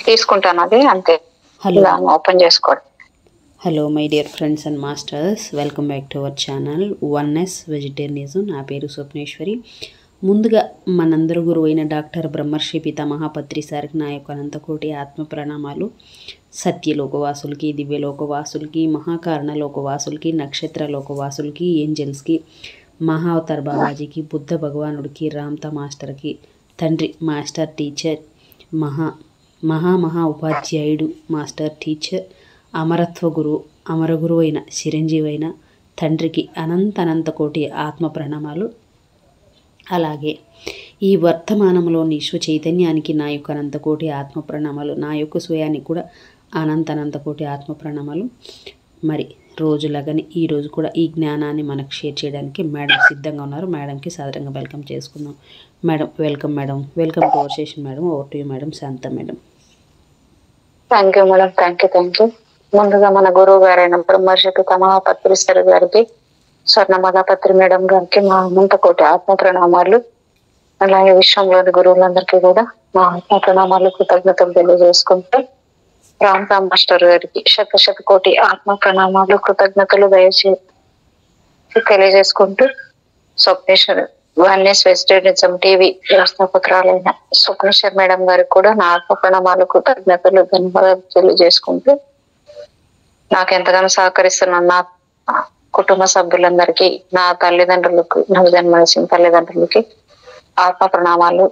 తీసుకుంటాను, అది అంతే. హలో ఓపెన్ చేసుకోండి. Hello my dear friends and masters, welcome back to our channel oneness vegetarianism. నా పేరు స్వప్నేశ్వరి. ముందుగా మనందరూ గురువు అయిన డాక్టర్ బ్రహ్మర్షి పితామహాపత్రి సార్కి నా యొక్క అనంతకోటి ఆత్మ ప్రణామాలు. సత్యలోకవాసులకి, దివ్యలోకవాసులకి, మహాకారణ లోకవాసులకి, నక్షత్ర లోకవాసులకి, ఏంజల్స్కి, మహావతార్ బాబాజీకి, బుద్ధ భగవానుడికి, రామ్తా మాస్టర్కి, తండ్రి మాస్టర్ టీచర్, మహా ఉపాధ్యాయుడు మాస్టర్ టీచర్, అమరత్వ గురువు, అమరగురువు అయిన చిరంజీవి అయిన తండ్రికి అనంత కోటి ఆత్మ ప్రణామాలు. అలాగే ఈ వర్తమానంలోని విశ్వ చైతన్యానికి నా యొక్క అనంతకోటి ఆత్మ ప్రణామాలు. నా యొక్క స్వయానికి కూడా అనంత కోటి ఆత్మ ప్రణామాలు. మరి రోజులాగానే ఈరోజు కూడా ఈ జ్ఞానాన్ని మనకు షేర్ చేయడానికి మేడం సిద్ధంగా ఉన్నారు. మేడంకి సాదరంగా వెల్కమ్ చేసుకుందాం. Madam welcome. Welcome to our session madam. Over to you madam. Shanta madam. Thank you madam. Thank you. ముందుగా మన గురువు గారైన బ్రహ్మర్షి పితామహాపత్రి సార్ గారికి, స్వర్ణమాలాపత్రి మేడం గారికి మా అనంత కోటి ఆత్మ ప్రణామాలు. అలాగే విశ్వంలోని గురువులందరికీ కూడా మా ఆత్మ ప్రణామాలు, కృతజ్ఞతలు తెలియజేసుకుంటూ, రామ్తా మాస్టర్ గారికి శత కోటి ఆత్మ ప్రణామాలు, కృతజ్ఞతలు దయచేసి తెలియజేసుకుంటూ, స్వప్నేశ్వర్ వన్నెస్ వెజిటేరియనిజం టీవీ వ్యవస్థాపకురాలైన స్వప్నేశ్వర్ మేడం గారికి కూడా నా ఆత్మ ప్రణామాలు, కృతజ్ఞతలు, ధన్యవాదాలు తెలియజేసుకుంటూ, నాకు ఎంతగానో సహకరిస్తున్న నా కుటుంబ సభ్యులందరికీ, నా తల్లిదండ్రులకు, నాకు జన్మనిచ్చిన తల్లిదండ్రులకి ఆత్మ ప్రణామాలు,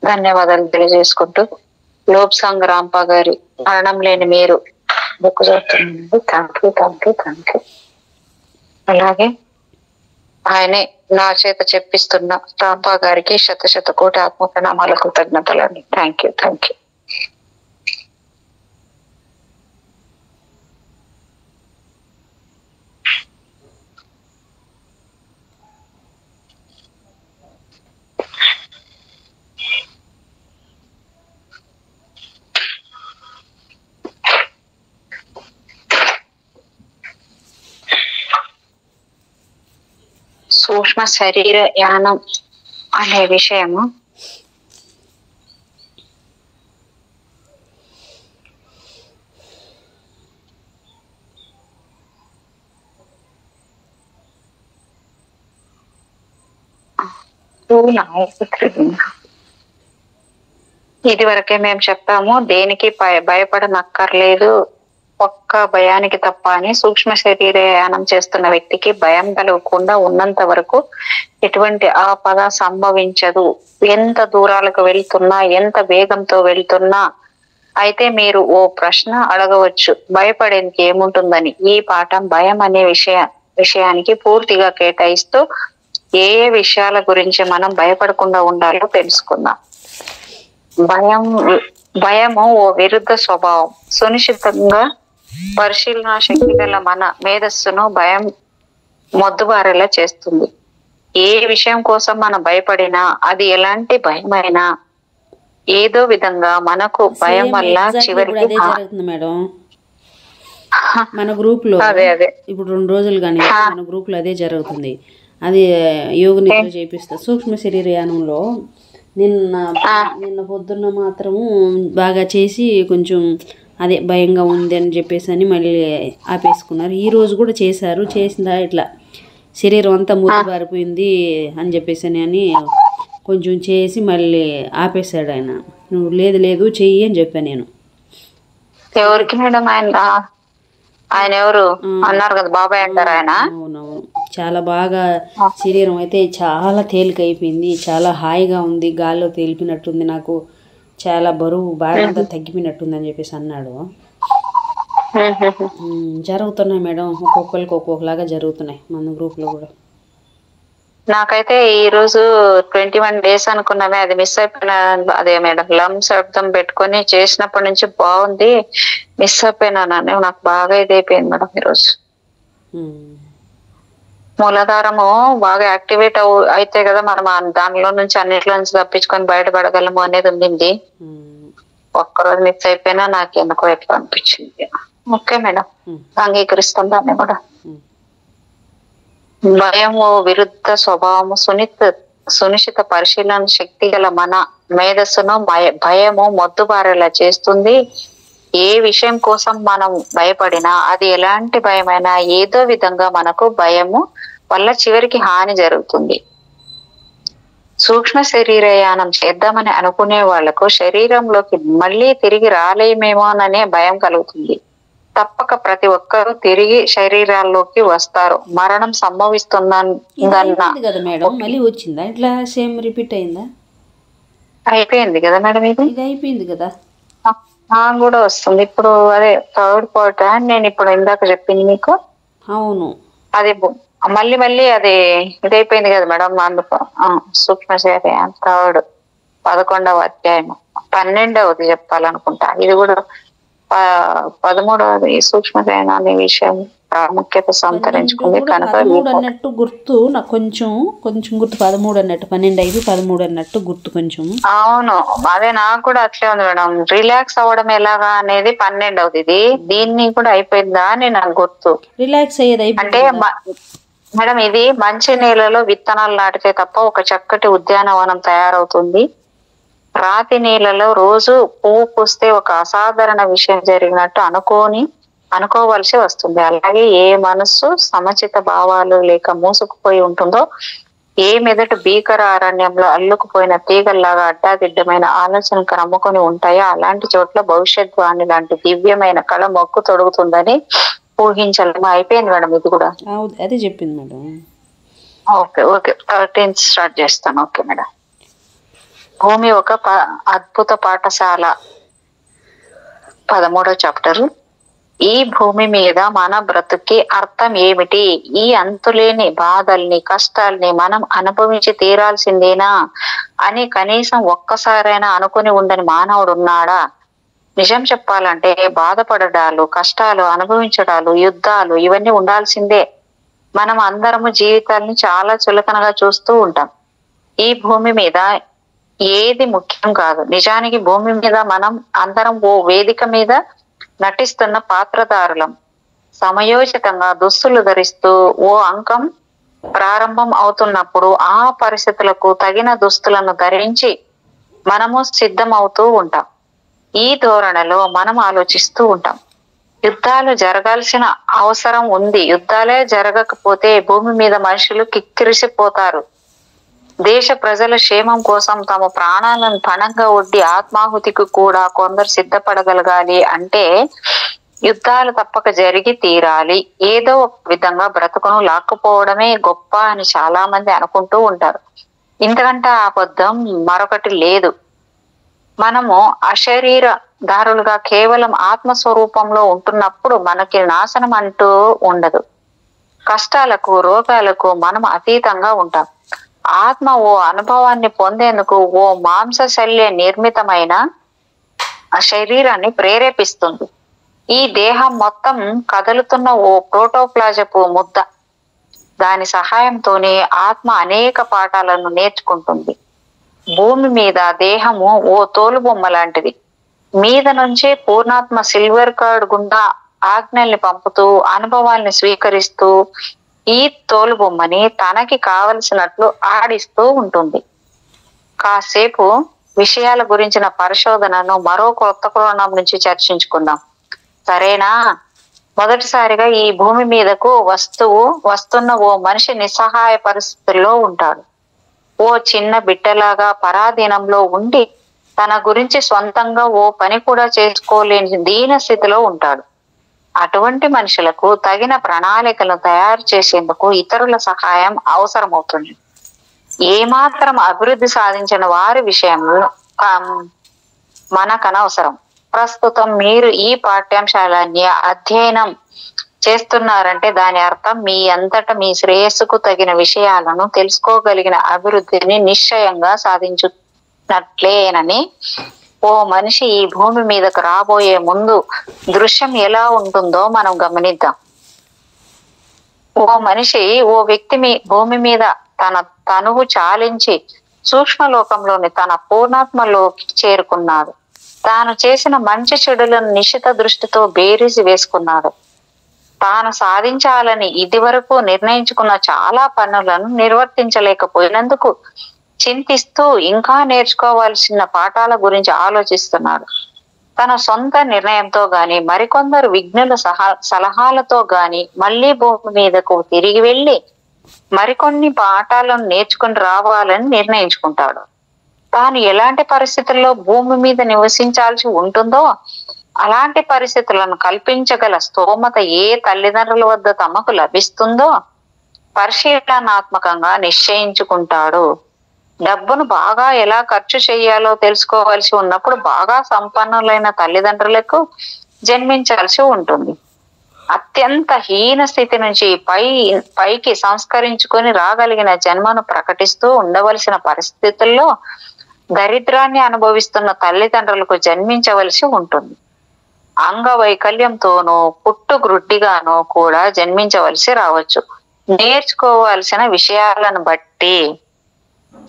ధన్యవాదాలు తెలియజేసుకుంటూ, లోప్ సాంగ్ రాంపా గారి మరణం లేని మీరు బుక్ చదువుతున్నాను. Thank you. అలాగే ఆయనే నా చేత చెప్పిస్తున్న రాంపా గారికి శత కోటి ఆత్మ ప్రణామాలు, కృతజ్ఞతలు అండి. Thank you. సూక్ష్మ శరీర యానం అనే విషయము ఇది వరకే మేము చెప్పాము. దేనికి భయపడనక్కర్లేదు, ఒక్క భయానికి తప్ప అని. సూక్ష్మ శరీరయానం చేస్తున్న వ్యక్తికి భయం కలగకుండా ఉన్నంత వరకు ఎటువంటి ఆపద సంభవించదు. ఎంత దూరాలకు వెళ్తున్నా, ఎంత వేగంతో వెళ్తున్నా. అయితే మీరు ఓ ప్రశ్న అడగవచ్చు, భయపడేందుకు ఏముంటుందని. ఈ పాఠం భయం అనే విషయానికి పూర్తిగా కేటాయిస్తూ ఏ విషయాల గురించి మనం భయపడకుండా ఉండాలో తెలుసుకుందాం. భయము ఓ విరుద్ధ స్వభావం. సునిశ్చితంగా పరిశీలన శక్తి గల మన మేధస్సును భయం మొద్దుబారేలా చేస్తుంది. ఏ విషయం కోసం మనం భయపడినా, అది ఎలాంటి భయమైనా, ఏదో విధంగా మనకు భయం వల్ల చివరికి మేడం మన గ్రూప్ లో ఇప్పుడు 2 రోజులు కానీ మన గ్రూప్ లో అదే జరుగుతుంది. అది యోగ నిద్ర చేపిస్తా. సూక్ష్మ శరీరయానంలో నిన్న పొద్దున్న మాత్రము బాగా చేసి కొంచెం అదే భయంగా ఉంది అని చెప్పేసి అని మళ్ళీ ఆపేసుకున్నారు. ఈ రోజు కూడా చేశారు. చేసిందా ఇట్లా శరీరం అంతా మూతబారిపోయింది అని చెప్పేసి అని కొంచెం చేసి మళ్ళీ ఆపేశాడు ఆయన. నువ్వు లేదు చెయ్యి అని చెప్పాను నేను. ఎవరికి మేడం? ఆయన ఎవరు అన్నారు కదా, బాబాయ్ అంటారు ఆయన. అవునవును, చాలా బాగా శరీరం అయితే చాలా తేలికైపోయింది, చాలా హాయిగా ఉంది, గాల్లో తేలిపినట్టుంది, నాకు చాలా బరువు బాగా తగ్గిపోయినట్టుంది అని చెప్పేసి అన్నాడు. జరుగుతున్నాయి మేడం, ఒక్కొక్కరికి ఒక్కొక్కలాగా జరుగుతున్నాయి మన గ్రూప్ లో కూడా. నాకైతే ఈ రోజు 21 days అనుకున్నామే, అది మిస్ అయిపోయిన. అదే మేడం, లంప్స్ అర్థం పెట్టుకొని చేసినప్పటి నుంచి బాగుంది, మిస్ అయిపోయినాను. నాకు బాగా ఇదైపోయింది మేడం ఈరోజు. మూలాధారము బాగా యాక్టివేట్ అయితే కదా మనం దానిలో నుంచి అన్నిట్లో నుంచి తప్పించుకొని బయటపడగలము అనేది ఉండింది. ఒక్కరోజు మిస్ అయిపోయినా నాకు ఎందుకో ఎట్లా అనిపించింది. ఓకే మేడం, అంగీకరిస్తాం దాన్ని కూడా. భయము విరుద్ధ స్వభావము సునిశ్చిత పరిశీలన శక్తి గల మన మేధస్సును భయము మొద్దుబారేలా చేస్తుంది. ఏ విషయం కోసం మనం భయపడినా, అది ఎలాంటి భయమైనా ఏదో విధంగా మనకు భయము వల్ల చివరికి హాని జరుగుతుంది. సూక్ష్మ శరీరయానం చేద్దామని అనుకునే వాళ్లకు శరీరంలోకి మళ్ళీ తిరిగి రాలేమేమోననే భయం కలుగుతుంది. తప్పక ప్రతి ఒక్కరూ తిరిగి శరీరాల్లోకి వస్తారు. మరణం సంభవిస్తుందన్న కదా మేడం, మళ్ళీ వచ్చిందా ఇట్లా సేమ్ రిపీట్ అయిందా? అయిపోయింది కదా మేడం, ఇది అయిపోయింది కదా. నాకు కూడా వస్తుంది ఇప్పుడు. అదే థర్డ్ పార్ట్ నేను ఇప్పుడు ఇందాక చెప్పింది మీకు. అవును, అది మళ్ళీ మళ్ళీ అది ఇదైపోయింది కదా మేడం. అందుకు సూక్ష్మ శరీరం థర్డ్ 11వ అధ్యాయము 12వది చెప్పాలనుకుంటా. ఇది కూడా 13వది సూక్ష్మ శరీరం అనే విషయం ప్రాముఖ్యత సంతరించుకుంది కనుక అన్నట్టు గుర్తు నాకు కొంచెం గుర్తు. 13 అన్నట్టు 12 అయిపోయి 13 అన్నట్టు గుర్తు కొంచెం. అవును, అదే నాకు కూడా అట్లే ఉంది మేడం. రిలాక్స్ అవ్వడం ఎలాగా అనేది 12వది. ఇది దీన్ని కూడా అయిపోయిందా అని నాకు గుర్తు. రిలాక్స్ అయ్యేది అంటే మేడం, ఇది మంచి నేలలో విత్తనాలు నాటితే తప్ప ఒక చక్కటి ఉద్యానవనం తయారవుతుంది. రాతి నేలలో రోజు పువ్వు పూస్తే ఒక అసాధారణ విషయం జరిగినట్టు అనుకోవలసి వస్తుంది. అలాగే ఏ మనస్సు సమచిత భావాలు లేక మూసుకుపోయి ఉంటుందో, ఏ మెదడు భీకర అరణ్యంలో అల్లుకుపోయిన తీగల్లాగా అడ్డాదిడ్డమైన ఆలోచనకు నమ్ముకొని ఉంటాయో అలాంటి చోట్ల భవిష్యత్ వాణి లాంటి దివ్యమైన కళ మొక్కు తొడుగుతుందని ఊహించలేము. అయిపోయింది మేడం ఇది కూడా. అదే చెప్పింది మేడం. ఓకే 13 స్టార్ట్ చేస్తాను. Okay madam. భూమి ఒక అద్భుత పాఠశాల 13వ చాప్టర్. ఈ భూమి మీద మన బ్రతుకి అర్థం ఏమిటి? ఈ అంతులేని బాధల్ని కష్టాల్ని మనం అనుభవించి తీరాల్సిందేనా అని కనీసం ఒక్కసారైనా అనుకుని ఉండని మానవుడు ఉన్నాడా? నిజం చెప్పాలంటే బాధపడడాలు, కష్టాలు అనుభవించడాలు, యుద్ధాలు ఇవన్నీ ఉండాల్సిందే. మనం అందరము జీవితాన్ని చాలా చులకనగా చూస్తూ ఉంటాం. ఈ భూమి మీద ఏది ముఖ్యం కాదు. నిజానికి భూమి మీద మనం అందరం ఓ వేదిక మీద నటిస్తున్న పాత్రధారులం. సమయోచితంగా దుస్తులు ధరిస్తూ ఓ అంకం ప్రారంభం అవుతున్నప్పుడు ఆ పరిస్థితులకు తగిన దుస్తులను ధరించి మనము సిద్ధం అవుతూ ఉంటాం. ఈ ధోరణిలో మనం ఆలోచిస్తూ ఉంటాం. యుద్ధాలు జరగాల్సిన అవసరం ఉంది. యుద్ధాలే జరగకపోతే భూమి మీద మనుషులు కిక్కిరిసిపోతారు. దేశ ప్రజల క్షేమం కోసం తమ ప్రాణాలను పణంగా ఒడ్డి ఆత్మాహుతికి కూడా కొందరు సిద్ధపడగలగాలి అంటే యుద్ధాలు తప్పక జరిగి తీరాలి. ఏదో ఒక విధంగా బ్రతుకును లాక్కుపోవడమే గొప్ప అని చాలా మంది అనుకుంటూ ఉంటారు. ఇంతకంటే అబద్ధం మరొకటి లేదు. మనము అశరీర దారులుగా కేవలం ఆత్మస్వరూపంలో ఉంటున్నప్పుడు మనకి నాశనం అంటూ ఉండదు. కష్టాలకు, రోగాలకు మనం అతీతంగా ఉంటాం. ఆత్మ ఓ అనుభవాన్ని పొందేందుకు ఓ మాంసశల్య నిర్మితమైన ఆ శరీరాన్ని ప్రేరేపిస్తుంది. ఈ దేహం మొత్తం కదులుతున్న ఓ ప్రోటోప్లాజపు ముద్ద. దాని సహాయంతోనే ఆత్మ అనేక పాఠాలను నేర్చుకుంటుంది. భూమి మీద దేహము ఓ తోలుబొమ్మ లాంటిది. మీద నుంచి పూర్ణాత్మ సిల్వర్ కార్డ్ గుండా ఆజ్ఞల్ని పంపుతూ అనుభవాల్ని స్వీకరిస్తూ ఈ తోలుబొమ్మని తనకి కావలసినట్లు ఆడిస్తూ ఉంటుంది. కాసేపు విషయాల గురించిన పరిశోధనను మరో కొత్త కోణం నుంచి చర్చించుకుందాం, సరేనా? మొదటిసారిగా ఈ భూమి మీదకు వస్తున్న ఓ మనిషి నిస్సహాయ పరిస్థితుల్లో ఉంటాడు. ఓ చిన్న బిడ్డలాగా పరాధీనంలో ఉండి తన గురించి సొంతంగా ఓ పని కూడా చేసుకోలేని దీన స్థితిలో ఉంటాడు. అటువంటి మనుషులకు తగిన ప్రణాళికలు తయారు చేసేందుకు ఇతరుల సహాయం అవసరమవుతుంది. ఏమాత్రం అభివృద్ధి సాధించిన వారి విషయంలో మనకనవసరం. ప్రస్తుతం మీరు ఈ పాఠ్యాంశాలన్నీ అధ్యయనం చేస్తున్నారంటే దాని అర్థం మీ అంతటా మీ శ్రేయస్సుకు తగిన విషయాలను తెలుసుకోగలిగిన అభివృద్ధిని నిశ్చయంగా సాధించున్నట్లేనని. ఓ మనిషి ఈ భూమి మీదకు రాబోయే ముందు దృశ్యం ఎలా ఉంటుందో మనం గమనిద్దాం. ఓ వ్యక్తి భూమి మీద తన తనువు చాలించి సూక్ష్మలోకంలోని తన పూర్ణాత్మలోకి చేరుకున్నాడు. తాను చేసిన మంచి చెడులను నిశిత దృష్టితో బేరీజు వేసుకున్నాడు. తాను సాధించాలని ఇదివరకు నిర్ణయించుకున్న చాలా పనులను నిర్వర్తించలేకపోయినందుకు చింతిస్తూ ఇంకా నేర్చుకోవాల్సిన పాఠాల గురించి ఆలోచిస్తున్నాడు. తన సొంత నిర్ణయంతో గాని మరికొందరు విజ్ఞుల సలహాలతో గాని మళ్ళీ భూమి మీదకు తిరిగి వెళ్ళి మరికొన్ని పాఠాలను నేర్చుకుని రావాలని నిర్ణయించుకుంటాడు. తాను ఎలాంటి పరిస్థితుల్లో భూమి మీద నివసించాల్సి ఉంటుందో అలాంటి పరిస్థితులను కల్పించగల స్తోమత ఏ తల్లిదండ్రుల వద్ద తమకు లభిస్తుందో పరిశీలనాత్మకంగా నిశ్చయించుకుంటాడు. డబ్బును బాగా ఎలా ఖర్చు చేయాలో తెలుసుకోవాల్సి ఉన్నప్పుడు బాగా సంపన్నులైన తల్లిదండ్రులకు జన్మించాల్సి ఉంటుంది. అత్యంత హీన స్థితి నుంచి పైకి సంస్కరించుకొని రాగలిగిన జన్మను ప్రకటిస్తూ ఉండవలసిన పరిస్థితుల్లో దరిద్రాన్ని అనుభవిస్తున్న తల్లిదండ్రులకు జన్మించవలసి ఉంటుంది. అంగవైకల్యంతోనూ పుట్టుగ్రుడ్డిగానో కూడా జన్మించవలసి రావచ్చు. నేర్చుకోవాల్సిన విషయాలను బట్టి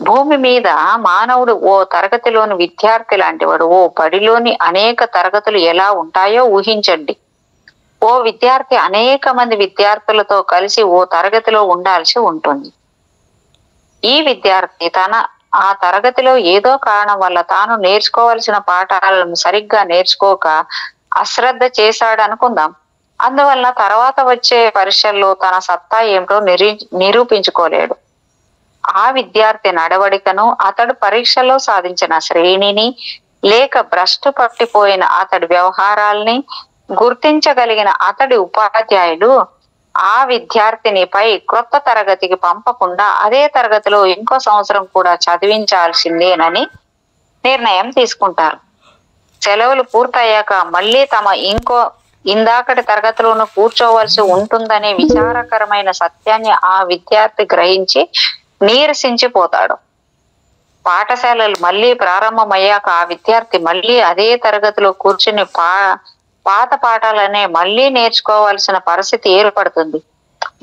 భూమి మీద మానవుడు ఓ తరగతిలోని విద్యార్థి లాంటివాడు. ఓ బడిలోని అనేక తరగతులు ఎలా ఉంటాయో ఊహించండి. ఓ విద్యార్థి అనేక మంది విద్యార్థులతో కలిసి ఓ తరగతిలో ఉండాల్సి ఉంటుంది. ఈ విద్యార్థి ఆ తరగతిలో ఏదో కారణం వల్ల తాను నేర్చుకోవాల్సిన పాఠాలను సరిగ్గా నేర్చుకోక అశ్రద్ధ చేశాడు అనుకుందాం. అందువల్ల తర్వాత వచ్చే పరీక్షల్లో తన సత్తా ఏమిటో నిరూపించుకోలేడు. ఆ విద్యార్థి నడవడికను, అతడు పరీక్షలో సాధించిన శ్రేణిని, లేక భ్రష్టు పట్టిపోయిన అతడి వ్యవహారాల్ని గుర్తించగలిగిన అతడి ఉపాధ్యాయులు ఆ విద్యార్థిని పై క్రొత్త తరగతికి పంపకుండా అదే తరగతిలో ఇంకో సంవత్సరం కూడా చదివించాల్సిందేనని నిర్ణయం తీసుకుంటారు. సెలవులు పూర్తయ్యాక మళ్ళీ తమ ఇందాకటి తరగతిలోనూ కూర్చోవలసి ఉంటుందనే విచారకరమైన సత్యాన్ని ఆ విద్యార్థి గ్రహించి నీరసించిపోతాడు. పాఠశాలలు మళ్ళీ ప్రారంభమయ్యాక ఆ విద్యార్థి మళ్ళీ అదే తరగతిలో కూర్చుని పాత పాఠాలనే మళ్ళీ నేర్చుకోవాల్సిన పరిస్థితి ఏర్పడుతుంది.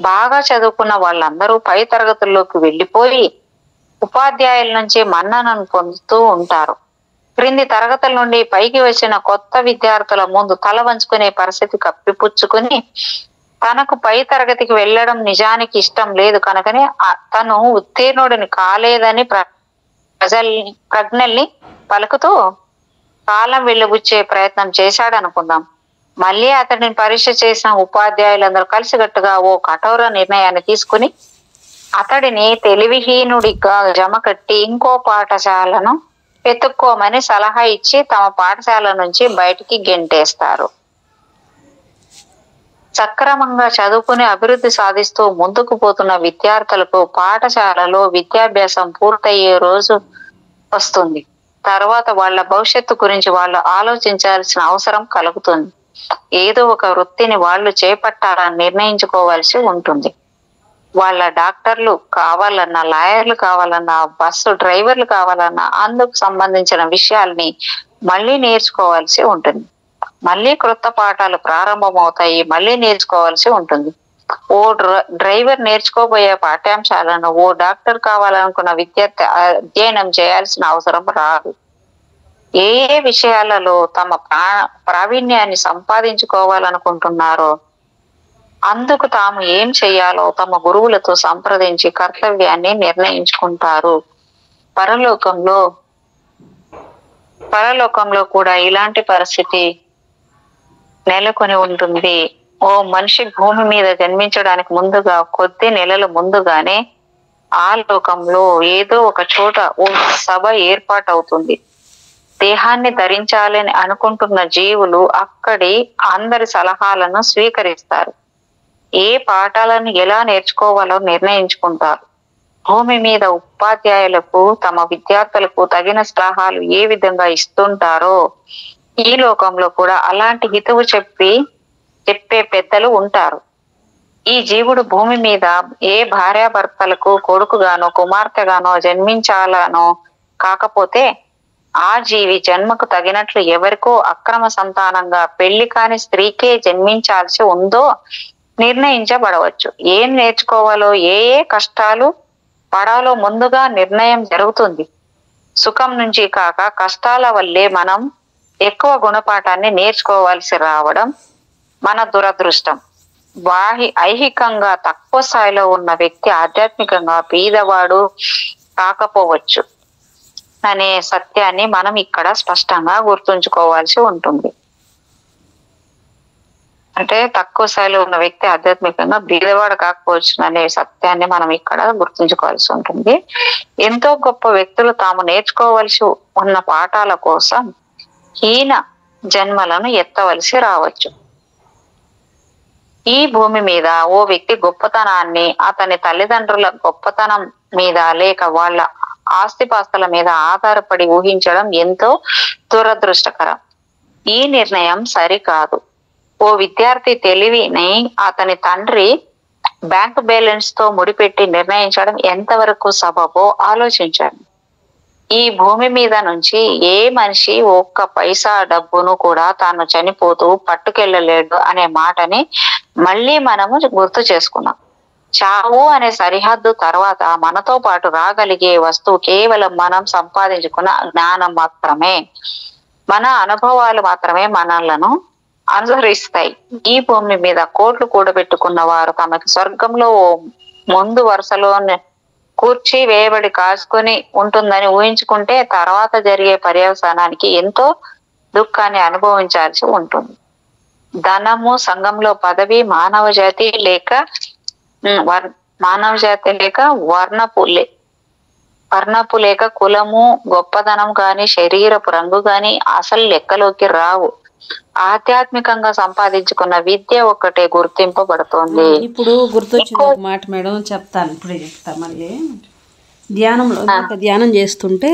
బాగా చదువుకున్న వాళ్ళందరూ పై తరగతుల్లోకి వెళ్ళిపోయి ఉపాధ్యాయుల నుంచి మన్ననను పొందుతూ ఉంటారు. క్రింది తరగతుల నుండి పైకి వచ్చిన కొత్త విద్యార్థుల ముందు తల వంచుకునే పరిస్థితి కప్పిపుచ్చుకుని తనకు పై తరగతికి వెళ్ళడం నిజానికి ఇష్టం లేదు కనుకనే తను ఉత్తీర్ణుడిని కాలేదని ప్రజ్ఞల్ని పలుకుతూ కాలం వెళ్ళబుచ్చే ప్రయత్నం చేశాడు అనుకుందాం. మళ్ళీ అతడిని పరీక్ష చేసిన ఉపాధ్యాయులందరూ కలిసికట్టుగా ఓ కఠోర నిర్ణయాన్ని తీసుకుని అతడిని తెలివిహీనుడిగా జమకట్టి ఇంకో పాఠశాలను వెతుక్కోమని సలహా ఇచ్చి తమ పాఠశాల నుంచి బయటికి గెంటేస్తారు. సక్రమంగా చదువుకుని అభివృద్ధి సాధిస్తూ ముందుకు పోతున్న విద్యార్థులకు పాఠశాలలో విద్యాభ్యాసం పూర్తయ్యే రోజు వస్తుంది. తర్వాత వాళ్ళ భవిష్యత్తు గురించి వాళ్ళు ఆలోచించాల్సిన అవసరం కలుగుతుంది. ఏదో ఒక వృత్తిని వాళ్ళు చేపట్టాలని నిర్ణయించుకోవాల్సి ఉంటుంది. వాళ్ళ డాక్టర్లు కావాలన్నా, లాయర్లు కావాలన్నా, బస్సు డ్రైవర్లు కావాలన్నా అందుకు సంబంధించిన విషయాల్ని మళ్ళీ నేర్చుకోవాల్సి ఉంటుంది. మళ్ళీ క్రొత్త పాఠాలు ప్రారంభమవుతాయి, మళ్ళీ నేర్చుకోవాల్సి ఉంటుంది. ఓ డ్రైవర్ నేర్చుకోబోయే పాఠ్యాంశాలను ఓ డాక్టర్ కావాలనుకున్న విద్యార్థి అధ్యయనం చేయాల్సిన అవసరం రాదు. ఏ విషయాలలో తమ ప్రావీణ్యాన్ని సంపాదించుకోవాలనుకుంటున్నారో అందుకు తాము ఏం చేయాలో తమ గురువులతో సంప్రదించి కర్తవ్యాన్ని నిర్ణయించుకుంటారు. పరలోకంలో కూడా ఇలాంటి పరిస్థితి నెలకొని ఉంటుంది. ఓ మనిషి భూమి మీద జన్మించడానికి ముందుగా కొద్ది నెలల ముందుగానే ఆ లోకంలో ఏదో ఒక చోట ఓ సభ ఏర్పాటవుతుంది. దేహాన్ని ధరించాలని అనుకుంటున్న జీవులు అక్కడి అందరి సలహాలను స్వీకరిస్తారు. ఏ పాఠాలను ఎలా నేర్చుకోవాలో నిర్ణయించుకుంటారు. భూమి మీద ఉపాధ్యాయులకు తమ విద్యార్థులకు తగిన సలహాలు ఏ విధంగా ఇస్తుంటారో ఈ లోకంలో కూడా అలాంటి హితవు చెప్పే పెద్దలు ఉంటారు. ఈ జీవుడు భూమి మీద ఏ భార్యాభర్తలకు కొడుకుగానో కుమార్తెగానో జన్మించాలనో కాకపోతే ఆ జీవి జన్మకు తగినట్లు ఎవరికో అక్రమ సంతానంగా పెళ్లి కాని స్త్రీకే జన్మించాల్సి ఉందో నిర్ణయించబడవచ్చు. ఏం నేర్చుకోవాలో, ఏ కష్టాలు పడాలో ముందుగా నిర్ణయం జరుగుతుంది. సుఖం నుంచి కాక కష్టాల వల్లే మనం ఎక్కువ గుణపాఠాన్ని నేర్చుకోవాల్సి రావడం మన దురదృష్టం. ఐహికంగా తక్కువ స్థాయిలో ఉన్న వ్యక్తి ఆధ్యాత్మికంగా బీదవాడు కాకపోవచ్చు అనే సత్యాన్ని మనం ఇక్కడ స్పష్టంగా గుర్తుంచుకోవాల్సి ఉంటుంది. అంటే తక్కువ స్థాయిలో ఉన్న వ్యక్తి ఆధ్యాత్మికంగా బీదవాడు కాకపోవచ్చు అనే సత్యాన్ని మనం ఇక్కడ గుర్తుంచుకోవాల్సి ఉంటుంది. ఎంతో గొప్ప వ్యక్తులు తాము నేర్చుకోవలసి ఉన్న పాఠాల కోసం హీన జన్మలను ఎత్తవలసి రావచ్చు. ఈ భూమి మీద ఓ వ్యక్తి గొప్పతనాన్ని అతని తల్లిదండ్రుల గొప్పతనం మీద లేక వాళ్ళ ఆస్తిపాస్తుల మీద ఆధారపడి ఊహించడం ఎంతో దురదృష్టకరం. ఈ నిర్ణయం సరికాదు. ఓ విద్యార్థి తెలివిని అతని తండ్రి బ్యాంక్ బ్యాలెన్స్ తో ముడిపెట్టి నిర్ణయించడం ఎంతవరకు సబబో ఆలోచించండి. ఈ భూమి మీద నుంచి ఏ మనిషి ఒక్క పైసా డబ్బును కూడా తాను చనిపోతూ పట్టుకెళ్ళలేడు అనే మాటని మళ్ళీ మనము గుర్తు చేసుకున్నాం. చావు అనే సరిహద్దు తర్వాత మనతో పాటు రాగలిగే వస్తువు కేవలం మనం సంపాదించుకున్న జ్ఞానం మాత్రమే. మన అనుభవాలు మాత్రమే మనలను అనుసరిస్తాయి. ఈ భూమి మీద కోట్లు కూడబెట్టుకున్న వారు తమకి స్వర్గంలో ముందు వరుసలో కూర్చి వేయబడి కాచుకొని ఉంటుందని ఊహించుకుంటే తర్వాత జరిగే పర్యవసానానికి ఎంతో దుఃఖాన్ని అనుభవించాల్సి ఉంటుంది. ధనము, సంఘంలో పదవి, మానవ జాతి లేక వర్ణపు లేక కులము, గొప్పదనం గాని, శరీరపు రంగు గాని అసలు లెక్కలోకి రావు. ఆధ్యాత్మికంగా సంపాదించుకున్న విద్య ఒక్కటే గుర్తింపబడుతోంది. ఇప్పుడు గుర్తొచ్చిన ఒక మాట మేడం చెప్తాను, ఇప్పుడే చెప్తా. మళ్ళీ ధ్యానం చేస్తుంటే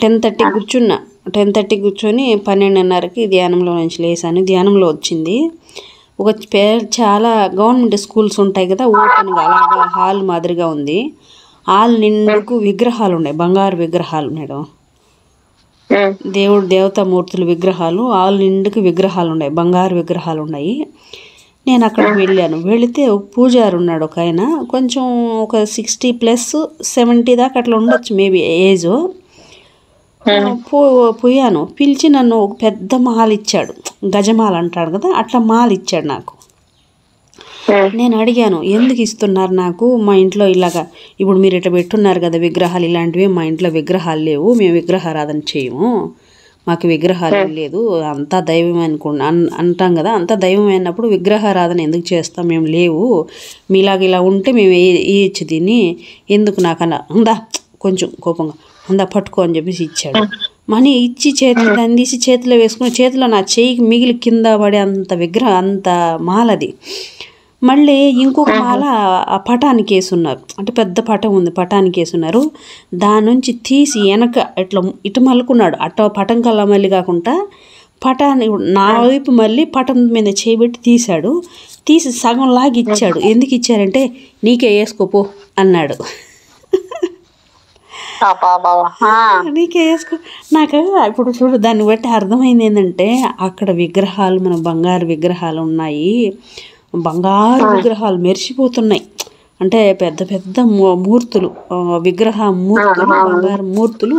10:30 కూర్చున్నా. 10:30 కూర్చొని 12:30కి ధ్యానంలో నుంచి లేసాను. ధ్యానంలో వచ్చింది ఒక చాలా గవర్నమెంట్ స్కూల్స్ ఉంటాయి కదా, ఓపెన్గా అలాగా హాల్ మాదిరిగా ఉంది. హాల్ నిండుకు విగ్రహాలు ఉన్నాయి, బంగారు విగ్రహాలు మేడం. దేవతామూర్తుల విగ్రహాలు హాల్ నిండుకు విగ్రహాలు ఉన్నాయి, బంగారు విగ్రహాలు ఉన్నాయి. నేను అక్కడికి వెళ్ళాను. వెళితే పూజారి ఉన్నాడు ఒక ఆయన, కొంచెం ఒక 60+ 70 దాకా అట్లా ఉండొచ్చు మేబీ ఏజ్. పోయాను, పిలిచి నన్ను ఒక పెద్ద మాల ఇచ్చాడు, గజమాల అంటాడు కదా, అట్లా మాల ఇచ్చాడు నాకు. నేను అడిగాను, ఎందుకు ఇస్తున్నారు నాకు? మా ఇంట్లో ఇలాగా ఇప్పుడు మీరు ఇట్లా పెట్టున్నారు కదా విగ్రహాలు, ఇలాంటివి మా ఇంట్లో విగ్రహాలు లేవు, మేము విగ్రహారాధన చేయము, మాకు విగ్రహాలు లేదు, అంతా దైవం అంటాం కదా, అంతా దైవం అయినప్పుడు విగ్రహారాధన ఎందుకు చేస్తాం, మేము లేవు, మీలాగ ఇలా ఉంటే మేము వేయచ్చు దీన్ని, ఎందుకు నాకన్నా ఉందా కొంచెం కోపంగా అందా పట్టుకో అని చెప్పేసి ఇచ్చాడు. మనీ ఇచ్చి చేతిలో దాన్ని తీసి చేతిలో వేసుకుని, చేతిలో నా చేయికి మిగిలి కింద పడే అంత మాలది. మళ్ళీ ఇంకొక మాల ఆ పటానికి వేసున్నారు, అంటే పెద్ద పటం ఉంది, పటానికి వేసున్నారు. దాని నుంచి తీసి వెనక ఇట్లా ఇటు మలుకున్నాడు, అట్ట పటం కల్లా మళ్ళీ కాకుండా పటాన్ని నా వైపు మళ్ళీ పటం మీద చేయబెట్టి తీశాడు. తీసి సగం లాగి ఇచ్చాడు. ఎందుకు ఇచ్చారంటే నీకే వేసుకోపో అన్నాడు. నీకే వేసుకో. నాకు ఇప్పుడు చూడు, దాన్ని బట్టి అర్థమైంది ఏంటంటే అక్కడ విగ్రహాలు, మన బంగారు విగ్రహాలు ఉన్నాయి, బంగారు విగ్రహాలు మెరిసిపోతున్నాయి. అంటే పెద్ద పెద్ద మూర్తులు, మూర్తులు, బంగారు మూర్తులు,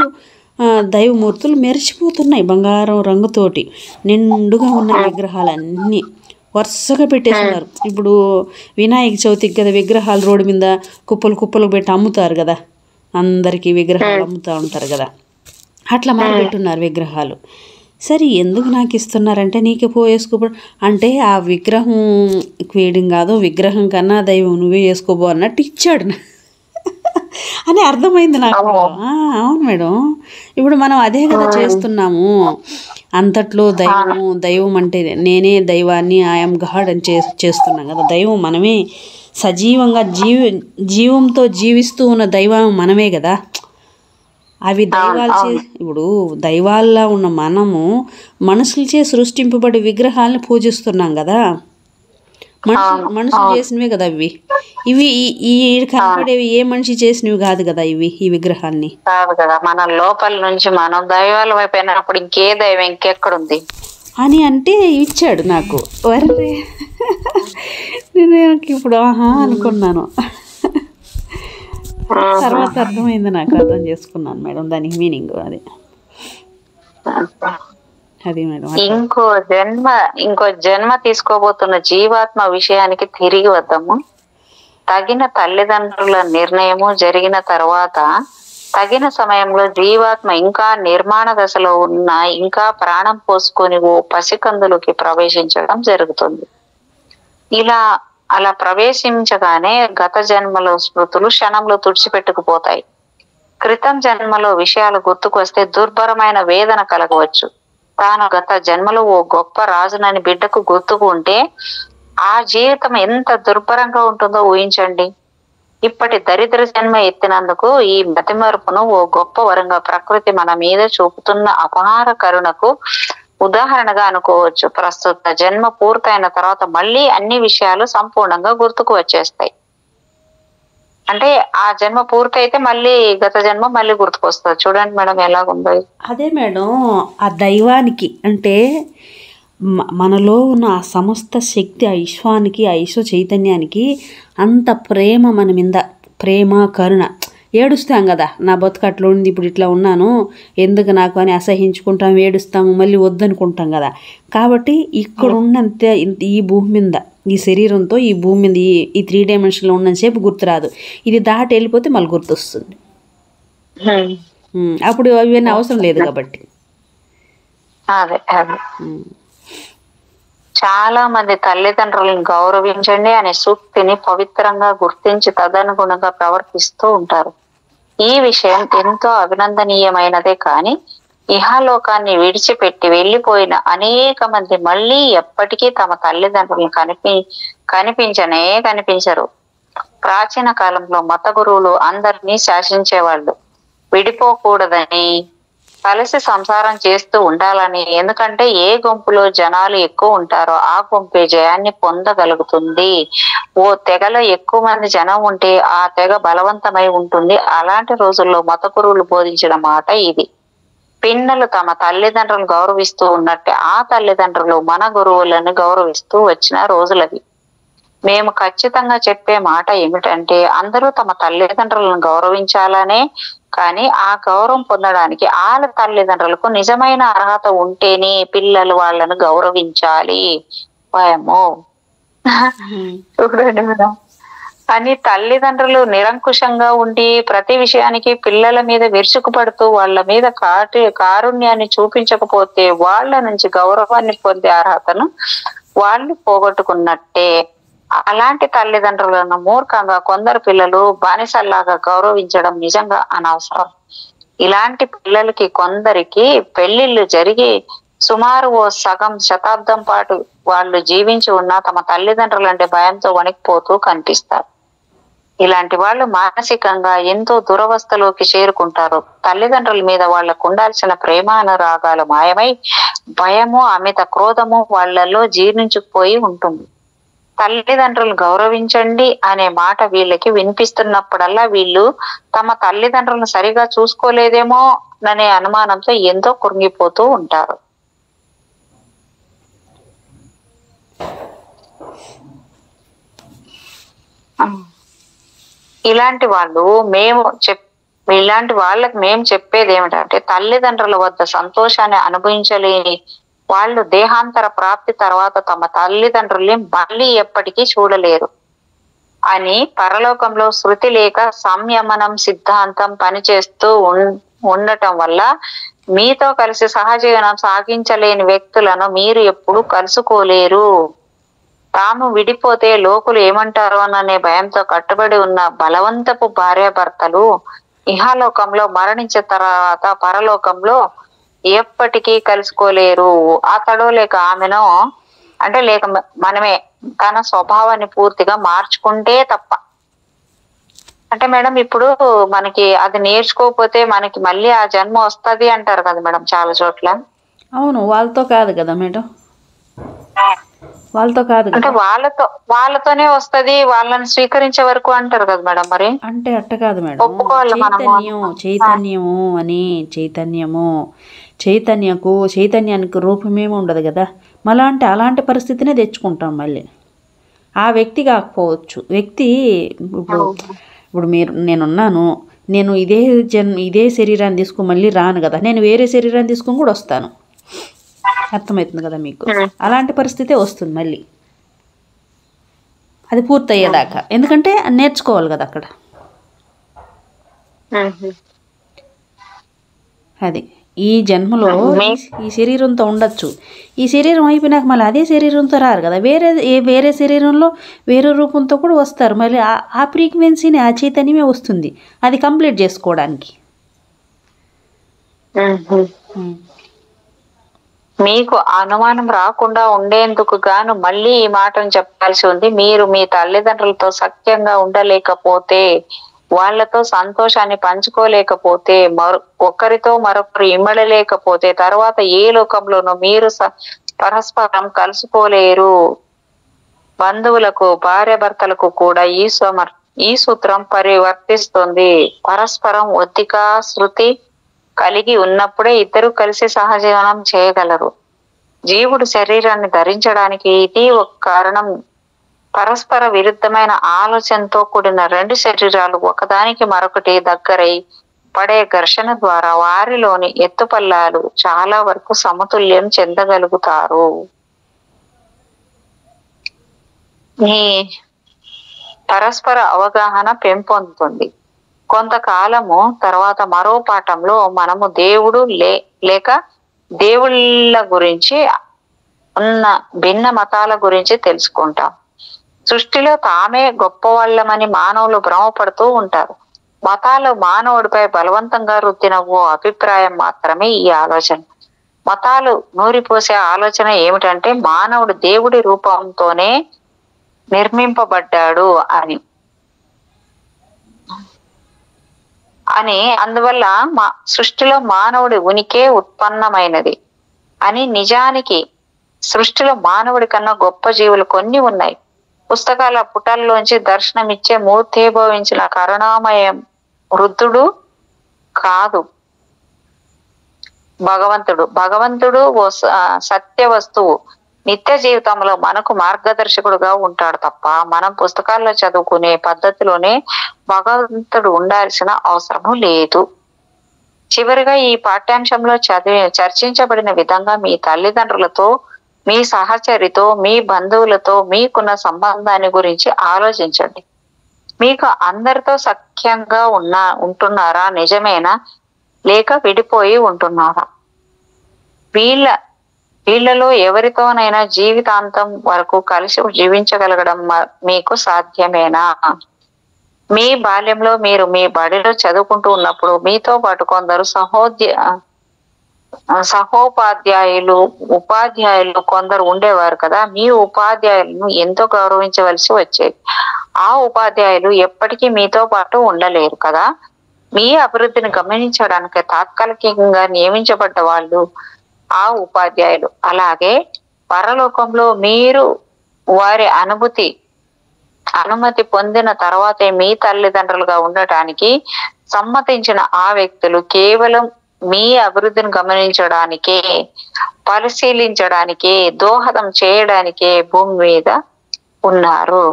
దైవమూర్తులు మెరిసిపోతున్నాయి బంగారం రంగుతోటి. నిండుగా ఉన్న విగ్రహాలన్నీ వరుసగా పెట్టేస్తున్నారు. ఇప్పుడు వినాయక చవితికి కదా విగ్రహాలు రోడ్డు మీద కుప్పలు కుప్పలు పెట్టి అమ్ముతారు కదా, అందరికీ విగ్రహాలు అమ్ముతూ ఉంటారు కదా, అట్లా మరి పెట్టున్నారు విగ్రహాలు. సరే ఎందుకు నాకు ఇస్తున్నారంటే నీకే వేసుకోబో అంటే ఆ విగ్రహం వేయడం కాదు, విగ్రహం కన్నా దైవం నువ్వే వేసుకోబో అన్నట్టు ఇచ్చాడు అని అర్థమైంది నాకు. అవును మేడం, ఇప్పుడు మనం అదే కదా చేస్తున్నాము. అంతట్లో దైవం అంటే నేనే దైవాన్ని, ఐఎమ్ గాడ్ అని చేస్తున్నాం కదా. దైవం మనమే, సజీవంగా జీవంతో జీవిస్తూ ఉన్న దైవం మనమే కదా. అవి దైవాలు ఇప్పుడు దైవాల్లా ఉన్న మనము మనుషులచే సృష్టింపబడి విగ్రహాలని పూజిస్తున్నాం కదా. మనుషులు చేసినవే కదా అవి. ఇవి ఈ కనపడేవి ఏ మనిషి చేసినవి కాదు కదా ఇవి, ఈ విగ్రహాన్ని కాదు కదా. మన లోపల నుంచి మనం దైవాల వైపు అయినప్పుడు ఇంకే దైవం ఇంకెక్కడుంది అని అంటే ఇచ్చాడు నాకు. వరే నేను ఇప్పుడు అనుకున్నాను, తర్వాత అర్థమైంది నాకు, అర్థం చేసుకున్నాను మేడం దానికి మీనింగ్. అది మేడం. ఇంకో జన్మ తీసుకోబోతున్న జీవాత్మ విషయానికి తిరిగి వద్దాము. తగిన తల్లిదండ్రుల నిర్ణయము జరిగిన తర్వాత తగిన సమయంలో జీవాత్మ ఇంకా నిర్మాణ దశలో ఉన్న ఇంకా ప్రాణం పోసుకొని ఓ పసికందులకి ప్రవేశించడం జరుగుతుంది. అలా ప్రవేశించగానే గత జన్మలో స్మృతులు క్షణంలో తుడిచిపెట్టుకుపోతాయి. క్రితం జన్మలో విషయాలు గుర్తుకొస్తే దుర్భరమైన వేదన కలగవచ్చు. తాను గత జన్మలో ఓ గొప్ప రాజునని బిడ్డకు గుర్తుకు ఉంటే ఆ జీవితం ఎంత దుర్భరంగా ఉంటుందో ఊహించండి. ఇప్పటి దరిద్ర జన్మ ఎత్తినందుకు ఈ మతిమరుపును ఓ గొప్ప వరంగా ప్రకృతి మన మీద చూపుతున్న అపార కరుణకు ఉదాహరణగా అనుకోవచ్చు. ప్రస్తుత జన్మ పూర్తయిన తర్వాత మళ్ళీ అన్ని విషయాలు సంపూర్ణంగా గుర్తుకు వచ్చేస్తాయి. అంటే ఆ జన్మ పూర్తయితే మళ్ళీ గత జన్మ మళ్ళీ గుర్తుకొస్తుంది. చూడండి మేడం ఎలాగుందో. అదే మేడం, ఆ దైవానికి అంటే మనలో ఉన్న ఆ సమస్త శక్తి, ఆ విశ్వానికి, ఆ విశ్వ చైతన్యానికి అంత ప్రేమ మన మీద, ప్రేమ కరుణ. ఏడుస్తాం కదా, నా బతుకు అట్లా ఉంది, ఇప్పుడు ఇట్లా ఉన్నాను, ఎందుకు నాకు అని అసహించుకుంటాం, ఏడుస్తాము, మళ్ళీ వద్దనుకుంటాం కదా. కాబట్టి ఇక్కడ ఉన్నంత ఈ భూమి మీద, ఈ శరీరంతో ఈ భూమి మీద ఈ 3 డైమెన్షన్లో ఉన్నంతసేపు గుర్తురాదు. ఇది దాటి వెళ్ళిపోతే మళ్ళీ గుర్తొస్తుంది. అప్పుడు అవన్నీ అవసరం లేదు కాబట్టి. అదే చాలా మంది తల్లిదండ్రులను గౌరవించండి అనే సూక్తిని పవిత్రంగా గుర్తించి తదనుగుణంగా ప్రవర్తిస్తూ ఉంటారు. ఈ విషయం ఎంతో అభినందనీయమైనదే. కానీ ఇహలోకాన్ని విడిచిపెట్టి వెళ్ళిపోయిన అనేక మంది మళ్ళీ ఎప్పటికీ తమ తల్లిదండ్రులను కనిపించరు. ప్రాచీన కాలంలో మత గురువులు అందరినీ శాసించేవాళ్ళు. విడిపోకూడదని, కలిసి సంసారం చేస్తూ ఉండాలని. ఎందుకంటే ఏ గుంపులో జనాలు ఎక్కువ ఉంటారో ఆ గుంపే జయాన్ని పొందగలుగుతుంది. ఓ తెగలో ఎక్కువ మంది జనం ఉంటే ఆ తెగ బలవంతమై ఉంటుంది. అలాంటి రోజుల్లో మత గురువులు బోధించిన మాట ఇది. పిన్నలు తమ తల్లిదండ్రులను గౌరవిస్తూ ఉన్నట్టే ఆ తల్లిదండ్రులు మన గురువులను గౌరవిస్తూ వచ్చిన రోజులవి. మేము ఖచ్చితంగా చెప్పే మాట ఏమిటంటే అందరూ తమ తల్లిదండ్రులను గౌరవించాలనే. కానీ ఆ గౌరవం పొందడానికి వాళ్ళ తల్లిదండ్రులకు నిజమైన అర్హత ఉంటేనే పిల్లలు వాళ్ళను గౌరవించాలి. భయమో చూడండి మేడం. అని తల్లిదండ్రులు నిరంకుశంగా ఉండి ప్రతి విషయానికి పిల్లల మీద విరుచుకుపడుతూ వాళ్ళ మీద కారుణ్యాన్ని చూపించకపోతే వాళ్ళ నుంచి గౌరవాన్ని పొందే అర్హతను వాళ్ళు పోగొట్టుకున్నట్టే. అలాంటి తల్లిదండ్రులను మూర్ఖంగా కొందరు పిల్లలు బానిసల్లాగా గౌరవించడం నిజంగా అనవసరం. ఇలాంటి పిల్లలకి కొందరికి పెళ్లిళ్ళు జరిగి సుమారు ఓ సగం శతాబ్దం పాటు వాళ్ళు జీవించి ఉన్న తమ తల్లిదండ్రులు అంటే భయంతో వణికిపోతూ కనిపిస్తారు. ఇలాంటి వాళ్ళు మానసికంగా ఎంతో దురవస్థలోకి చేరుకుంటారు. తల్లిదండ్రుల మీద వాళ్ళకు ఉండాల్సిన ప్రేమానురాగాలు మాయమై భయము, అమిత క్రోధము వాళ్ళలో జీర్ణించుకుపోయి ఉంటుంది. తల్లిదండ్రులు గౌరవించండి అనే మాట వీళ్ళకి వినిపిస్తున్నప్పుడల్లా వీళ్ళు తమ తల్లిదండ్రులను సరిగా చూసుకోలేదేమో అనే అనుమానంతో ఎంతో కృంగిపోతూ ఉంటారు. ఇలాంటి వాళ్ళకి మేము చెప్పేది ఏమిటంటే తల్లిదండ్రుల వద్ద సంతోషాన్ని అనుభవించలేని వాళ్ళు దేహాంతర ప్రాప్తి తర్వాత తమ తల్లిదండ్రుల్ని మళ్ళీ ఎప్పటికీ చూడలేరు అని పరలోకంలో శృతి లేక సంయమనం సిద్ధాంతం పనిచేస్తూ ఉండటం వల్ల మీతో కలిసి సహజీవనం సాగించలేని వ్యక్తులను మీరు ఎప్పుడు కలుసుకోలేరు. తాము విడిపోతే లోకులు ఏమంటారో అనే భయంతో కట్టుబడి ఉన్న బలవంతపు భార్యాభర్తలు ఇహలోకంలో మరణించిన తర్వాత పరలోకంలో ఎప్పటికీ కలుసుకోలేరు. అతడో లేక ఆమెనో అంటే లేక మనమే తన స్వభావాన్ని పూర్తిగా మార్చుకుంటే తప్ప. అంటే మేడం ఇప్పుడు మనకి అది నేర్చుకోకపోతే మనకి మళ్ళీ ఆ జన్మ వస్తది అంటారు కదా మేడం చాలా చోట్ల. అవును, వాళ్ళతో కాదు కదా మేడం, వాళ్ళతో కాదు అంటే వాళ్ళతోనే వస్తది, వాళ్ళని స్వీకరించే వరకు అంటారు కదా మేడం. మరి అంటే అట్ట కాదు మేడం, చైతన్యము అని చైతన్యానికి రూపమేమి ఉండదు కదా. అలాంటి పరిస్థితినే తెచ్చుకుంటాం మళ్ళీ. ఆ వ్యక్తి కాకపోవచ్చు, వ్యక్తి ఇప్పుడు నేను ఇదే శరీరాన్ని తీసుకుని మళ్ళీ రాను కదా, నేను వేరే శరీరాన్ని తీసుకుని కూడా వస్తాను. అర్థమవుతుంది కదా మీకు? అలాంటి పరిస్థితే వస్తుంది మళ్ళీ. అది పూర్తయ్యేదాకా. ఎందుకంటే నేర్చుకోవాలి కదా అక్కడ. అది ఈ జన్మలో ఈ శరీరంతో ఉండొచ్చు. ఈ శరీరం అయిపోయినాక మళ్ళీ అదే శరీరంతో రారు కదా, వేరే శరీరంలో వేరే రూపంతో కూడా వస్తారు. మళ్ళీ ఆ ఫ్రీక్వెన్సీని, ఆ చైతన్యమే వస్తుంది అది కంప్లీట్ చేసుకోవడానికి. మీకు అనుమానం రాకుండా ఉండేందుకు గాను మళ్ళీ ఈ మాటను చెప్పాల్సి ఉంది. మీరు మీ తల్లిదండ్రులతో సఖ్యంగా ఉండలేకపోతే, వాళ్లతో సంతోషాన్ని పంచుకోలేకపోతే, ఒకరితో మరొకరు ఇమ్మడలేకపోతే తర్వాత ఏ లోకంలోనూ మీరు పరస్పరం కలుసుకోలేరు. బంధువులకు, భార్యాభర్తలకు కూడా ఈ సూత్రం పరివర్తిస్తుంది. పరస్పరం ఒత్తిక, శృతి కలిగి ఉన్నప్పుడే ఇద్దరు కలిసి సహజీవనం చేయగలరు. జీవుడు శరీరాన్ని ధరించడానికి ఇది ఒక కారణం. పరస్పర విరుద్ధమైన ఆలోచనతో కూడిన రెండు శరీరాలు ఒకదానికి మరొకటి దగ్గరై పడే ఘర్షణ ద్వారా వారిలోని ఎత్తుపల్లాలు చాలా వరకు సమతుల్యం చెందగలుగుతారు. ఈ పరస్పర అవగాహన పెంపొందుతుంది. కొంతకాలము తర్వాత మరో పాఠంలో మనము దేవుడు లేక దేవుళ్ళ గురించి ఉన్న భిన్న మతాల గురించి తెలుసుకుంటాం. సృష్టిలో తామే గొప్పవాళ్ళమని మానవులు భ్రమపడుతూ ఉంటారు. మతాలు మానవుడిపై బలవంతంగా రుద్దిన ఓ అభిప్రాయం మాత్రమే ఈ ఆలోచన. మతాలు నూరిపోసే ఆలోచన ఏమిటంటే మానవుడు దేవుడి రూపంతోనే నిర్మింపబడ్డాడు అని అందువల్ల సృష్టిలో మానవుడి ఉనికి ఉత్పన్నమైనది అని. నిజానికి సృష్టిలో మానవుడి కన్నా గొప్ప జీవులు కొన్ని ఉన్నాయి. పుస్తకాల పుటల్లోంచి దర్శనమిచ్చే మూర్తీభవించిన కరుణామయం వృద్ధుడు కాదు భగవంతుడు ఓ సత్య వస్తువు. నిత్య జీవితంలో మనకు మార్గదర్శకుడుగా ఉంటాడు తప్ప మనం పుస్తకాల్లో చదువుకునే పద్ధతిలోనే భగవంతుడు ఉండాల్సిన అవసరము లేదు. చివరిగా ఈ పాఠ్యాంశంలో చర్చించబడిన విధంగా మీ తల్లిదండ్రులతో, మీ సహచరితో, మీ బంధువులతో మీకున్న సంబంధాన్ని గురించి ఆలోచించండి. మీకు అందరితో సఖ్యంగా ఉంటున్నారా? నిజమేనా? లేక విడిపోయి ఉంటున్నారా? వీళ్ళలో ఎవరితోనైనా జీవితాంతం వరకు కలిసి జీవించగలగడం మీకు సాధ్యమేనా? మీ బాల్యంలో మీరు మీ బడిలో చదువుకుంటూ ఉన్నప్పుడు మీతో పాటు కొందరు ఉపాధ్యాయులు కొందరు ఉండేవారు కదా. మీ ఉపాధ్యాయులను ఎంతో గౌరవించవలసి వచ్చేది. ఆ ఉపాధ్యాయులు ఎప్పటికీ మీతో పాటు ఉండలేరు కదా. మీ అభివృద్ధిని గమనించడానికి తాత్కాలికంగా నియమించబడ్డ వాళ్ళు ఆ ఉపాధ్యాయులు. అలాగే పరలోకంలో మీరు వారి అనుమతి పొందిన తర్వాతే మీ తల్లిదండ్రులుగా ఉండటానికి సమ్మతించిన ఆ వ్యక్తులు కేవలం మీ అభివృద్ధిని గమనించడానికే, పరిశీలించడానికే, దోహదం చేయడానికే భూమి మీద ఉన్నారు.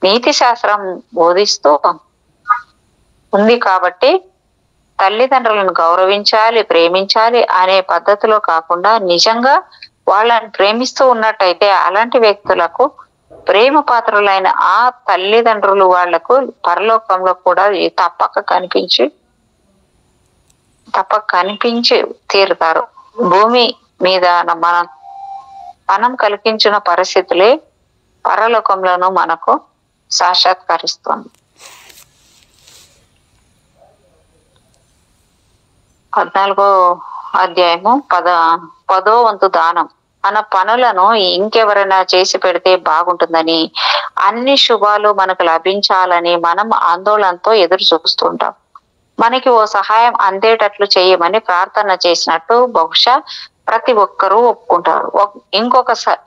నీతి శాస్త్రం బోధిస్తూ ఉంది కాబట్టి తల్లిదండ్రులను గౌరవించాలి, ప్రేమించాలి అనే పద్ధతిలో కాకుండా నిజంగా వాళ్ళని ప్రేమిస్తూ ఉన్నట్టయితే అలాంటి వ్యక్తులకు ప్రేమ పాత్రులైన ఆ తల్లిదండ్రులు వాళ్లకు పరలోకంలో కూడా తప్పక కనిపించి తీరుతారు. భూమి మీద మనం కలిగించిన పరిస్థితులే పరలోకంలోనూ మనకు సాక్షాత్కరిస్తుంది. 14వ అధ్యాయము 10వ వంతు దానం. మన పనులను ఇంకెవరైనా చేసి పెడితే బాగుంటుందని, అన్ని శుభాలు మనకు లభించాలని మనం ఆందోళనతో ఎదురు చూస్తుంటాం. మనకి ఓ సహాయం అందేటట్లు చేయమని ప్రార్థన చేసినట్టు బహుశా ప్రతి ఒక్కరూ ఒప్పుకుంటారు.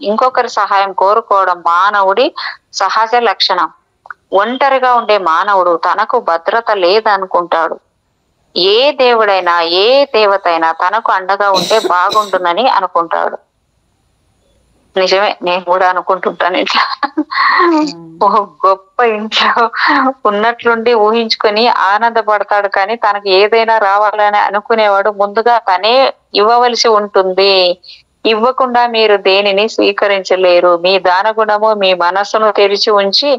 ఇంకొకరి సహాయం కోరుకోవడం మానవుడి సహజ లక్షణం. ఒంటరిగా ఉండే మానవుడు తనకు భద్రత లేదనుకుంటాడు. ఏ దేవుడైనా, ఏ దేవతైనా తనకు అండగా ఉంటే బాగుంటుందని అనుకుంటాడు. నిజమే, నేను కూడా అనుకుంటుంటాను. ఇట్లా గొప్ప ఇంట్లో ఉన్నట్లుండి ఊహించుకొని ఆనందపడతాడు. కానీ తనకు ఏదైనా రావాలని అనుకునేవాడు ముందుగా తనే ఇవ్వవలసి ఉంటుంది. ఇవ్వకుండా మీరు దేనిని స్వీకరించలేరు. మీ దాన గుణము మీ మనస్సును తెరిచి ఉంచి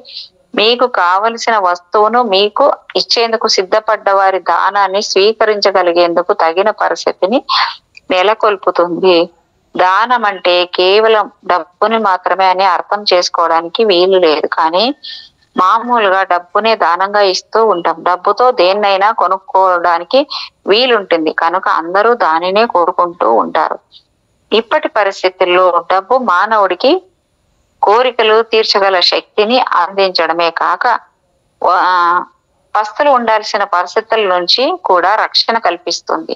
మీకు కావలసిన వస్తువును మీకు ఇచ్చేందుకు సిద్ధపడ్డ వారి దానాన్ని స్వీకరించగలిగేందుకు తగిన పరిస్థితిని నెలకొల్పుతుంది. దానం అంటే కేవలం డబ్బుని మాత్రమే అని అర్థం చేసుకోవడానికి వీలు లేదు. కానీ మామూలుగా డబ్బునే దానంగా ఇస్తూ ఉంటాం. డబ్బుతో దేన్నైనా కొనుక్కోవడానికి వీలుంటుంది కనుక అందరూ దానినే కోరుకుంటూ ఉంటారు. ఇప్పటి పరిస్థితుల్లో డబ్బు మానవుడికి కోరికలు తీర్చగల శక్తిని అందించడమే కాక పస్తులు ఉండాల్సిన పరిస్థితుల నుంచి కూడా రక్షణ కల్పిస్తుంది.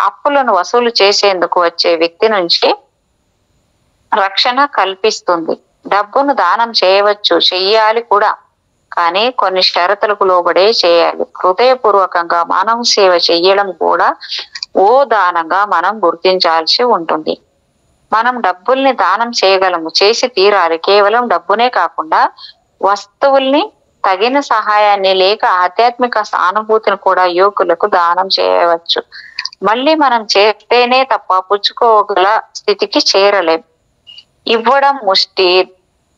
అప్పులను వసూలు చేసేందుకు వచ్చే వ్యక్తి నుంచి రక్షణ కల్పిస్తుంది. డబ్బును దానం చేయవచ్చు, చెయ్యాలి కూడా. కానీ కొన్ని షరతులకు లోబడే చేయాలి. హృదయపూర్వకంగా మానవ సేవ చెయ్యడం కూడా ఓ దానంగా మనం గుర్తించాల్సి ఉంటుంది. మనం డబ్బుల్ని దానం చేయగలము, చేసి తీరాలి. కేవలం డబ్బునే కాకుండా వస్తువుల్ని, తగిన సహాయాన్ని లేక ఆధ్యాత్మిక సానుభూతిని కూడా యోగులకు దానం చేయవచ్చు. మళ్ళీ మనం చేస్తేనే తప్ప పుచ్చుకోగల స్థితికి చేరలేం.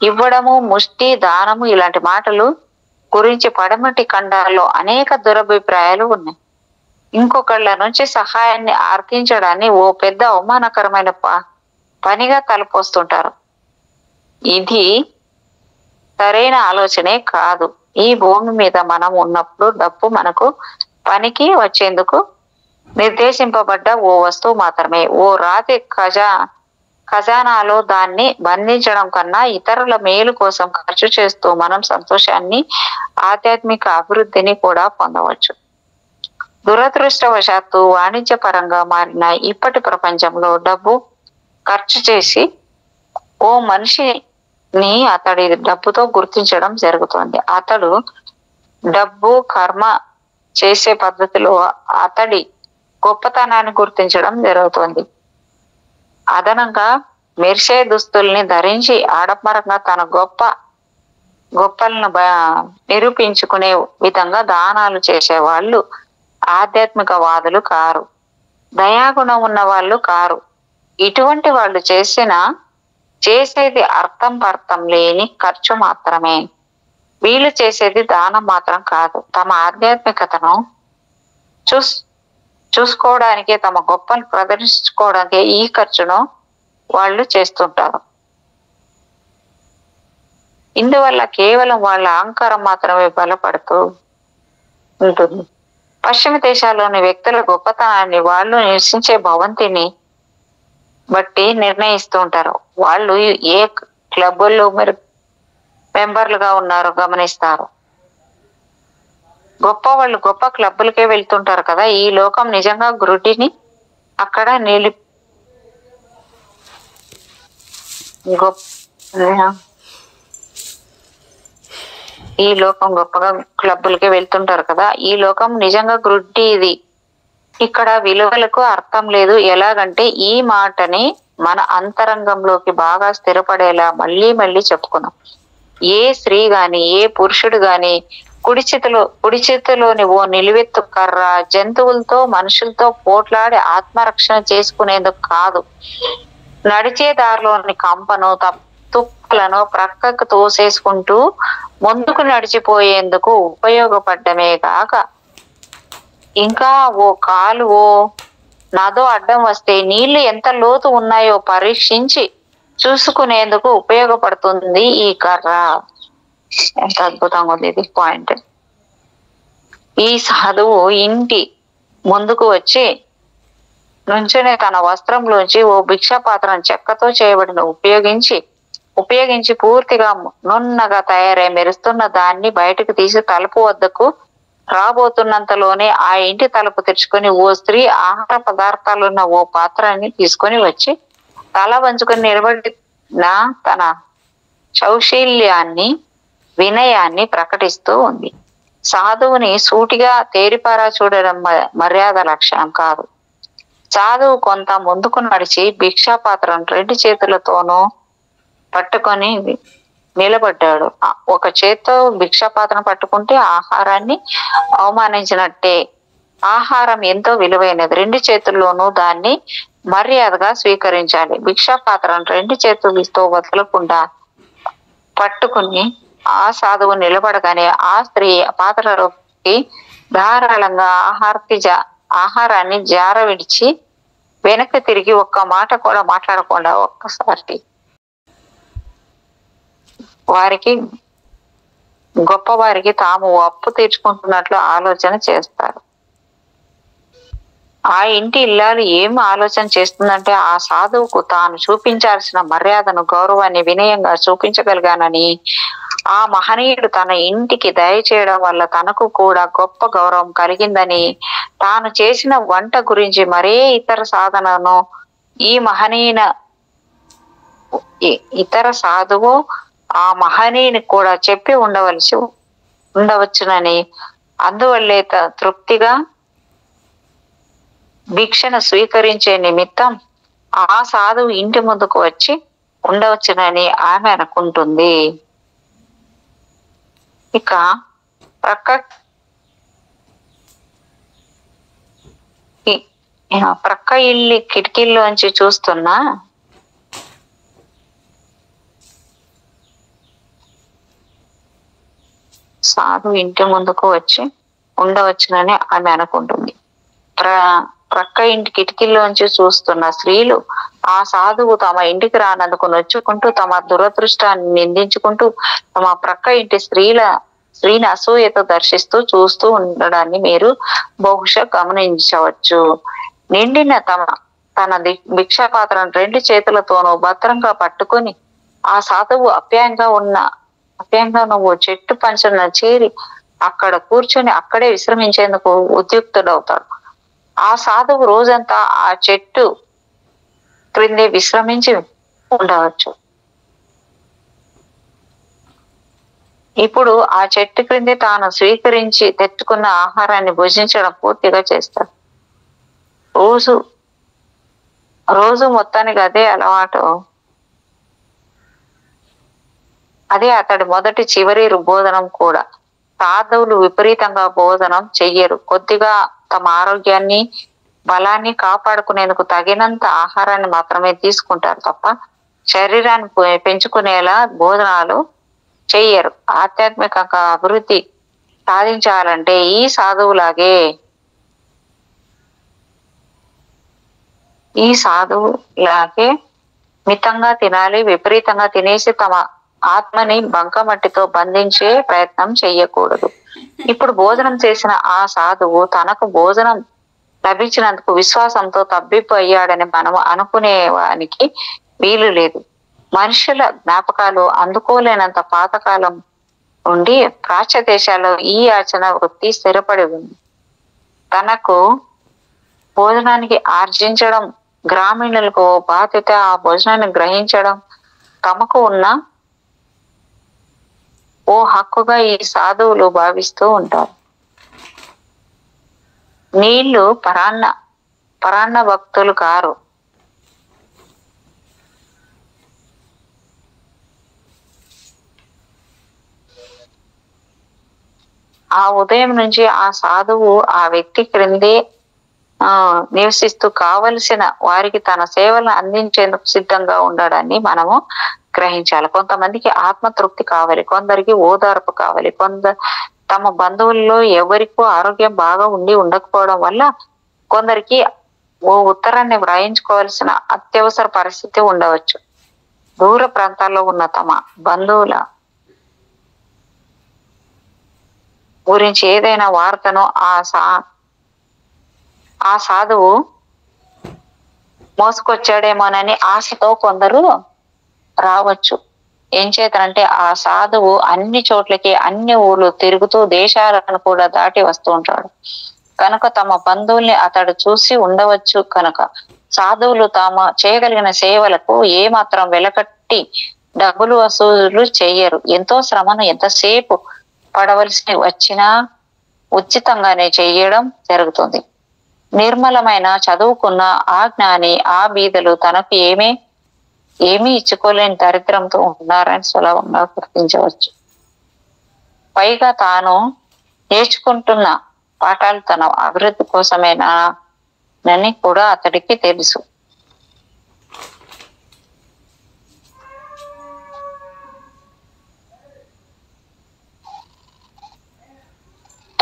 ఇవ్వడము ముష్టి దానము ఇలాంటి మాటలు గురించి పడమటి ఖండాల్లో అనేక దురభిప్రాయాలు ఉన్నాయి. ఇంకొకళ్ళ నుంచి సహాయాన్ని ఆర్కించడాన్ని ఓ పెద్ద అవమానకరమైన పనిగా తలపోస్తుంటారు. ఇది సరైన ఆలోచనే కాదు. ఈ భూమి మీద మనం ఉన్నప్పుడు డబ్బు మనకు పనికి వచ్చేందుకు నిర్దేశింపబడ్డ ఓ వస్తువు మాత్రమే. ఓ రాతి ఖజానాలో దాన్ని బంధించడం కన్నా ఇతరుల మేలు కోసం ఖర్చు చేస్తూ మనం సంతోషాన్ని, ఆధ్యాత్మిక అభివృద్ధిని కూడా పొందవచ్చు. దురదృష్టవశాత్తు వాణిజ్యపరంగా మారిన ఇప్పటి ప్రపంచంలో డబ్బు ఖర్చు చేసి ఓ మనిషిని అతడి డబ్బుతో గుర్తించడం జరుగుతుంది. అతడు డబ్బు కర్మ చేసే పద్ధతిలో అతడి గొప్పతనాన్ని గుర్తించడం జరుగుతుంది. అదనంగా మెరిసే దుస్తుల్ని ధరించి ఆడంబరంగా తన గొప్పలను నిరూపించుకునే విధంగా దానాలు చేసేవాళ్ళు ఆధ్యాత్మిక వాదులు కారు, దయాగుణం ఉన్న వాళ్ళు కారు. ఇటువంటి వాళ్ళు చేసేది అర్థం పర్థం లేని ఖర్చు మాత్రమే. వీళ్ళు చేసేది దానం మాత్రం కాదు. తమ ఆధ్యాత్మికతను చూసుకోవడానికి, తమ గొప్పలు ప్రదర్శించుకోవడానికి ఈ ఖర్చును వాళ్ళు చేస్తుంటారు. ఇందువల్ల కేవలం వాళ్ళ అహంకారం మాత్రమే బలపడుతూ ఉంటుంది. పశ్చిమ దేశాల్లోని వ్యక్తుల గొప్పతనాన్ని వాళ్ళు నివసించే భవంతిని బట్టి నిర్ణయిస్తూ ఉంటారు. వాళ్ళు ఏ క్లబ్బుల్లో మీరు మెంబర్లుగా ఉన్నారో గమనిస్తారు. గొప్ప వాళ్ళు గొప్ప క్లబ్బులకే వెళ్తుంటారు కదా. ఈ లోకం నిజంగా గ్రుడ్డిని అక్కడ ఈ లోకం గొప్పగా క్లబ్బులకే వెళ్తుంటారు కదా. ఈ లోకం నిజంగా గ్రుడ్డి. ఇది ఇక్కడ విలువలకు అర్థం లేదు. ఎలాగంటే ఈ మాటని మన అంతరంగంలోకి బాగా స్థిరపడేలా మళ్ళీ మళ్ళీ చెప్పుకున్నాం. ఏ స్త్రీ గాని, ఏ పురుషుడు గాని కుడి చేతిలోని ఓ నిలువెత్తు కర్ర జంతువులతో, మనుషులతో పోట్లాడి ఆత్మరక్షణ చేసుకునేందుకు కాదు, నడిచే దారిలోని కంపను, తుప్పలను ప్రక్కకు తోసేసుకుంటూ ముందుకు నడిచిపోయేందుకు ఉపయోగపడ్డమే కాక ఇంకా ఓ కాలు ఓ నదో అడ్డం వస్తే నీళ్లు ఎంత లోతు ఉన్నాయో పరీక్షించి చూసుకునేందుకు ఉపయోగపడుతుంది ఈ కర్ర. ఎంత అద్భుతంగా ఉంది ఇది పాయింట్. ఈ సాధువు ఇంటి ముందుకు వచ్చి నుంచునే తన వస్త్రంలోంచి ఓ భిక్షా పాత్రను చెక్కతో చేయబడిన ఉపయోగించి పూర్తిగా నున్నగా తయారై మెరుస్తున్న దాన్ని బయటకు తీసి తలుపు వద్దకు రాబోతున్నంతలోనే ఆ ఇంటి తలుపు తెరుచుకొని ఓ స్త్రీ ఆహార పదార్థాలున్న ఓ పాత్రని తీసుకొని వచ్చి తల వంచుకొని నిలబడిన తన సౌశీల్యాన్ని, వినయాన్ని ప్రకటిస్తూ ఉంది. సాధువుని సూటిగా తేరిపారా చూడడం మర్యాద లక్షణం కాదు. సాధువు కొంత ముందుకు నడిచి భిక్షా పాత్రను 2 చేతులతోనూ పట్టుకొని నిలబడ్డాడు. ఒక చేత్తో భిక్షా పాత్రను పట్టుకుంటే ఆహారాన్ని అవమానించినట్టే. ఆహారం ఎంతో విలువైనది. 2 చేతుల్లోనూ దాన్ని మర్యాదగా స్వీకరించాలి. భిక్షా పాత్రను 2 చేతులతో వదలకుండా పట్టుకుని ఆ సాధువు నిలబడగానే ఆ స్త్రీ పాత్రలోకి ధారాళంగా ఆహారాన్ని జార విడిచి వెనక్కి తిరిగి ఒక్క మాట కూడా మాట్లాడకుండా ఒక్కసారి వారికి గొప్పవారికి తాము అప్పు తీర్చుకుంటున్నట్లు ఆలోచన చేస్తారు. ఆ ఇంటి ఇల్లాలు ఏం ఆలోచన చేస్తుందంటే ఆ సాధువుకు తాను చూపించాల్సిన మర్యాదను, గౌరవాన్ని వినయంగా చూపించగలిగానని, ఆ మహనీయుడు తన ఇంటికి దయచేయడం వల్ల తనకు కూడా గొప్ప గౌరవం కలిగిందని, తాను చేసిన వంట గురించి మరే ఇతర సాధువు ఆ మహనీయుని కూడా చెప్పి ఉండవచ్చునని, అందువల్లే తృప్తిగా భిక్షను స్వీకరించే నిమిత్తం ఆ సాధువు ఇంటి ముందుకు వచ్చి ఉండవచ్చునని ఆమె అనుకుంటుంది. ఇక ప్రక్క ఇల్లు కిటికీల్లోంచి చూస్తున్న సాధువు ఇంటి ముందుకు వచ్చి ఉండవచ్చునని ఆమె అనుకుంటుంది. ప్రక్క ఇంటి కిటికీల్లోంచి చూస్తున్న స్త్రీలు ఆ సాధువు తమ ఇంటికి రానందుకు నొచ్చుకుంటూ, తమ దురదృష్టాన్ని నిందించుకుంటూ, తమ ప్రక్క ఇంటి స్త్రీని అసూయతో దర్శిస్తూ చూస్తూ ఉండడాన్ని మీరు బహుశా గమనించవచ్చు. నిండిన తన భిక్షా పాత్రను 2 చేతులతోనూ భద్రంగా పట్టుకొని ఆ సాధువు అప్యాయంగా నువ్వు చెట్టు పంచన చేరి అక్కడ కూర్చొని అక్కడే విశ్రమించేందుకు ఉద్యుక్తుడవుతాడు. ఆ సాధువు రోజంతా ఆ చెట్టు క్రిందే విశ్రమించి ఉండవచ్చు. ఇప్పుడు ఆ చెట్టు క్రిందే తాను స్వీకరించి తెచ్చుకున్న ఆహారాన్ని భుజించడం పూర్తిగా చేస్తాడు. రోజు మొత్తానికి అదే అలవాటు. అదే అతడి మొదటి చివరి భోజనం కూడా. సాధువులు విపరీతంగా భోజనం చెయ్యరు. కొద్దిగా తమ ఆరోగ్యాన్ని, బలాన్ని కాపాడుకునేందుకు తగినంత ఆహారాన్ని మాత్రమే తీసుకుంటారు తప్ప శరీరాన్ని పెంచుకునేలా భోజనాలు చెయ్యరు. ఆధ్యాత్మికంగా అభివృద్ధి సాధించాలంటే ఈ సాధువులాగే మితంగా తినాలి. విపరీతంగా తినేసి తమ ఆత్మని బంకమట్టితో బంధించే ప్రయత్నం చెయ్యకూడదు. ఇప్పుడు భోజనం చేసిన ఆ సాధువు తనకు భోజనం లభించినందుకు విశ్వాసంతో తబ్బిబ్బయ్యాడని మనం అనుకునేవానికి వీలు లేదు. మనుషుల జ్ఞాపకాలు అందుకోలేనంత పాతకాలం నుండి ప్రాచ్య దేశాల్లో ఈ ఆచరణ వృత్తి స్థిరపడి ఉంది. తనకు భోజనానికి ఆర్జించడం గ్రామీణులకు బాధ్యత. ఆ భోజనాన్ని గ్రహించడం తమకు ఉన్న ఓ హక్కుగా ఈ సాధువులు భావిస్తూ ఉంటారు. నీళ్లు పరాన్న భక్తులు కారు. ఆ ఉదయం నుంచి ఆ సాధువు ఆ వ్యక్తి క్రిందే నివసిస్తూ కావలసిన వారికి తన సేవలను అందించేందుకు సిద్ధంగా ఉండడాన్ని మనము గ్రహించాలి. కొంతమందికి ఆత్మతృప్తి కావాలి, కొందరికి ఓదార్పు కావాలి, తమ బంధువుల్లో ఎవరికో ఆరోగ్యం బాగా ఉండకపోవడం వల్ల కొందరికి ఓ ఉత్తరాన్ని వ్రాయించుకోవాల్సిన అత్యవసర పరిస్థితి ఉండవచ్చు. దూర ప్రాంతాల్లో ఉన్న తమ బంధువుల గురించి ఏదైనా వార్తను ఆ సాధువు మోసుకొచ్చాడేమోనని ఆశతో కొందరు రావచ్చు. ఏం చేతనంటే ఆ సాధువు అన్ని చోట్లకి, అన్ని ఊర్లు తిరుగుతూ దేశాలను కూడా దాటి వస్తూ ఉంటాడు కనుక తమ బంధువుల్ని అతడు చూసి ఉండవచ్చు. కనుక సాధువులు తాము చేయగలిగిన సేవలకు ఏమాత్రం వెలకట్టి డబ్బులు వసూలు చెయ్యరు. ఎంతో శ్రమను ఎంతసేపు పడవలసి వచ్చినా ఉచితంగానే చెయ్యడం జరుగుతుంది. నిర్మలమైన చదువుకున్న ఆ జ్ఞాని, ఆ బీదలు తనకు ఏమీ ఇచ్చుకోలేని దరిద్రంతో ఉన్నారని సులభంగా గుర్తించవచ్చు. పైగా తాను నేర్చుకుంటున్న పాఠాలు తన అభివృద్ధి కోసమేనని కూడా అతడికి తెలుసు.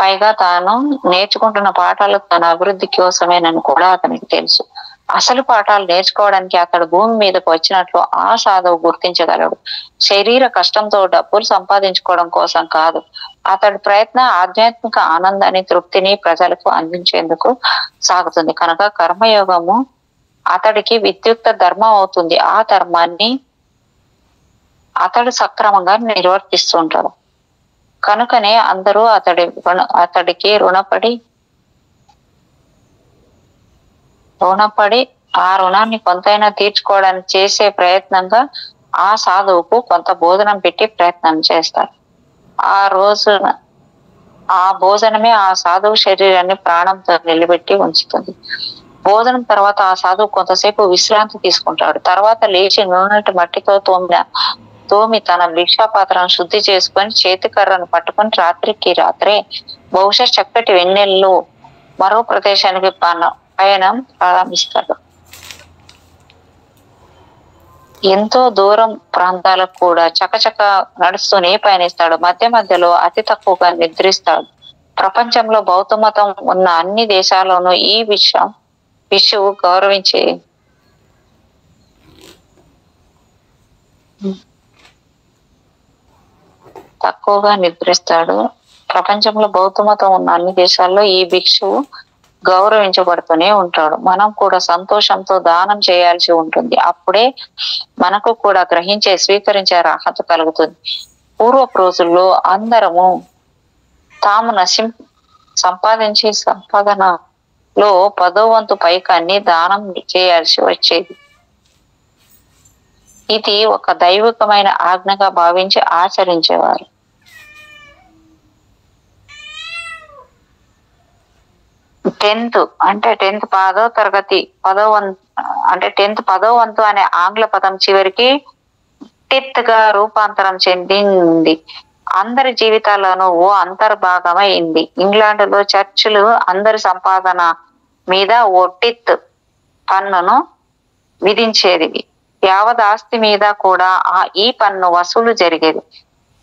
పైగా తాను నేర్చుకుంటున్న పాఠాలు తన అభివృద్ధి కోసమేనని కూడా అతనికి తెలుసు. అసలు పాఠాలు నేర్చుకోవడానికి అతడు భూమి మీదకు వచ్చినట్లు ఆ సాధువు గుర్తించగలడు. శరీర కష్టంతో డబ్బులు సంపాదించుకోవడం కోసం కాదు. అతడి ప్రయత్నం ఆధ్యాత్మిక ఆనందాన్ని, తృప్తిని ప్రజలకు అందించేందుకు సాగుతుంది. కనుక కర్మయోగము అతడికి విద్యుక్త ధర్మం అవుతుంది. ఆ ధర్మాన్ని అతడు సక్రమంగా నిర్వర్తిస్తుంటాడు. కనుకనే అందరూ అతడికి రుణపడి ఆ రుణాన్ని కొంతైనా తీర్చుకోవడానికి చేసే ప్రయత్నంగా ఆ సాధువుకు కొంత భోజనం పెట్టి ప్రయత్నం చేస్తారు. ఆ భోజనమే ఆ సాధువు శరీరాన్ని ప్రాణంతో నిలబెట్టి ఉంచుతుంది. భోజనం తర్వాత ఆ సాధువు కొంతసేపు విశ్రాంతి తీసుకుంటాడు. తర్వాత లేచి నూనెటి మట్టితో తోమి తన భిక్షాపాత్రను శుద్ధి చేసుకొని చేతికర్రను పట్టుకొని రాత్రికి రాత్రే బహుశా చక్కటి వెన్నెల్లో మరో ప్రదేశానికి పయనం ప్రారంభిస్తాడు. ఎంతో దూరం ప్రాంతాలకు కూడా చకచక నడుస్తూనే పయనిస్తాడు. మధ్య మధ్యలో అతి తక్కువగా నిద్రిస్తాడు. ప్రపంచంలో బౌద్ధ మతం ఉన్న అన్ని దేశాల్లోనూ ఈ విషువు గౌరవించే తక్కువగా నిద్రిస్తాడు. ప్రపంచంలో బౌద్ధ మతం ఉన్న అన్ని దేశాల్లో ఈ భిక్షువు గౌరవించబడుతూనే ఉంటాడు. మనం కూడా సంతోషంతో దానం చేయాల్సి ఉంటుంది. అప్పుడే మనకు కూడా గ్రహించే, స్వీకరించే అర్హత కలుగుతుంది. పూర్వపు రోజుల్లో అందరము తాము సంపాదించే సంపాదనలో 10వ వంతు పైకాన్ని దానం చేయాల్సి వచ్చేది. ఇది ఒక దైవికమైన ఆజ్ఞగా భావించి ఆచరించేవారు. టెన్త్ 10వ తరగతి 10వ వంతు అనే ఆంగ్ల పదం చివరికి టిత్ గా రూపాంతరం చెందింది. అందరి జీవితాల్లోనూ ఓ అంతర్భాగమైంది. ఇంగ్లాండ్ లో చర్చిలు అందరి సంపాదన మీద ఓ టిత్ పన్నును విధించేది. యావదాస్తి మీద కూడా ఈ పన్ను వసూలు జరిగేది.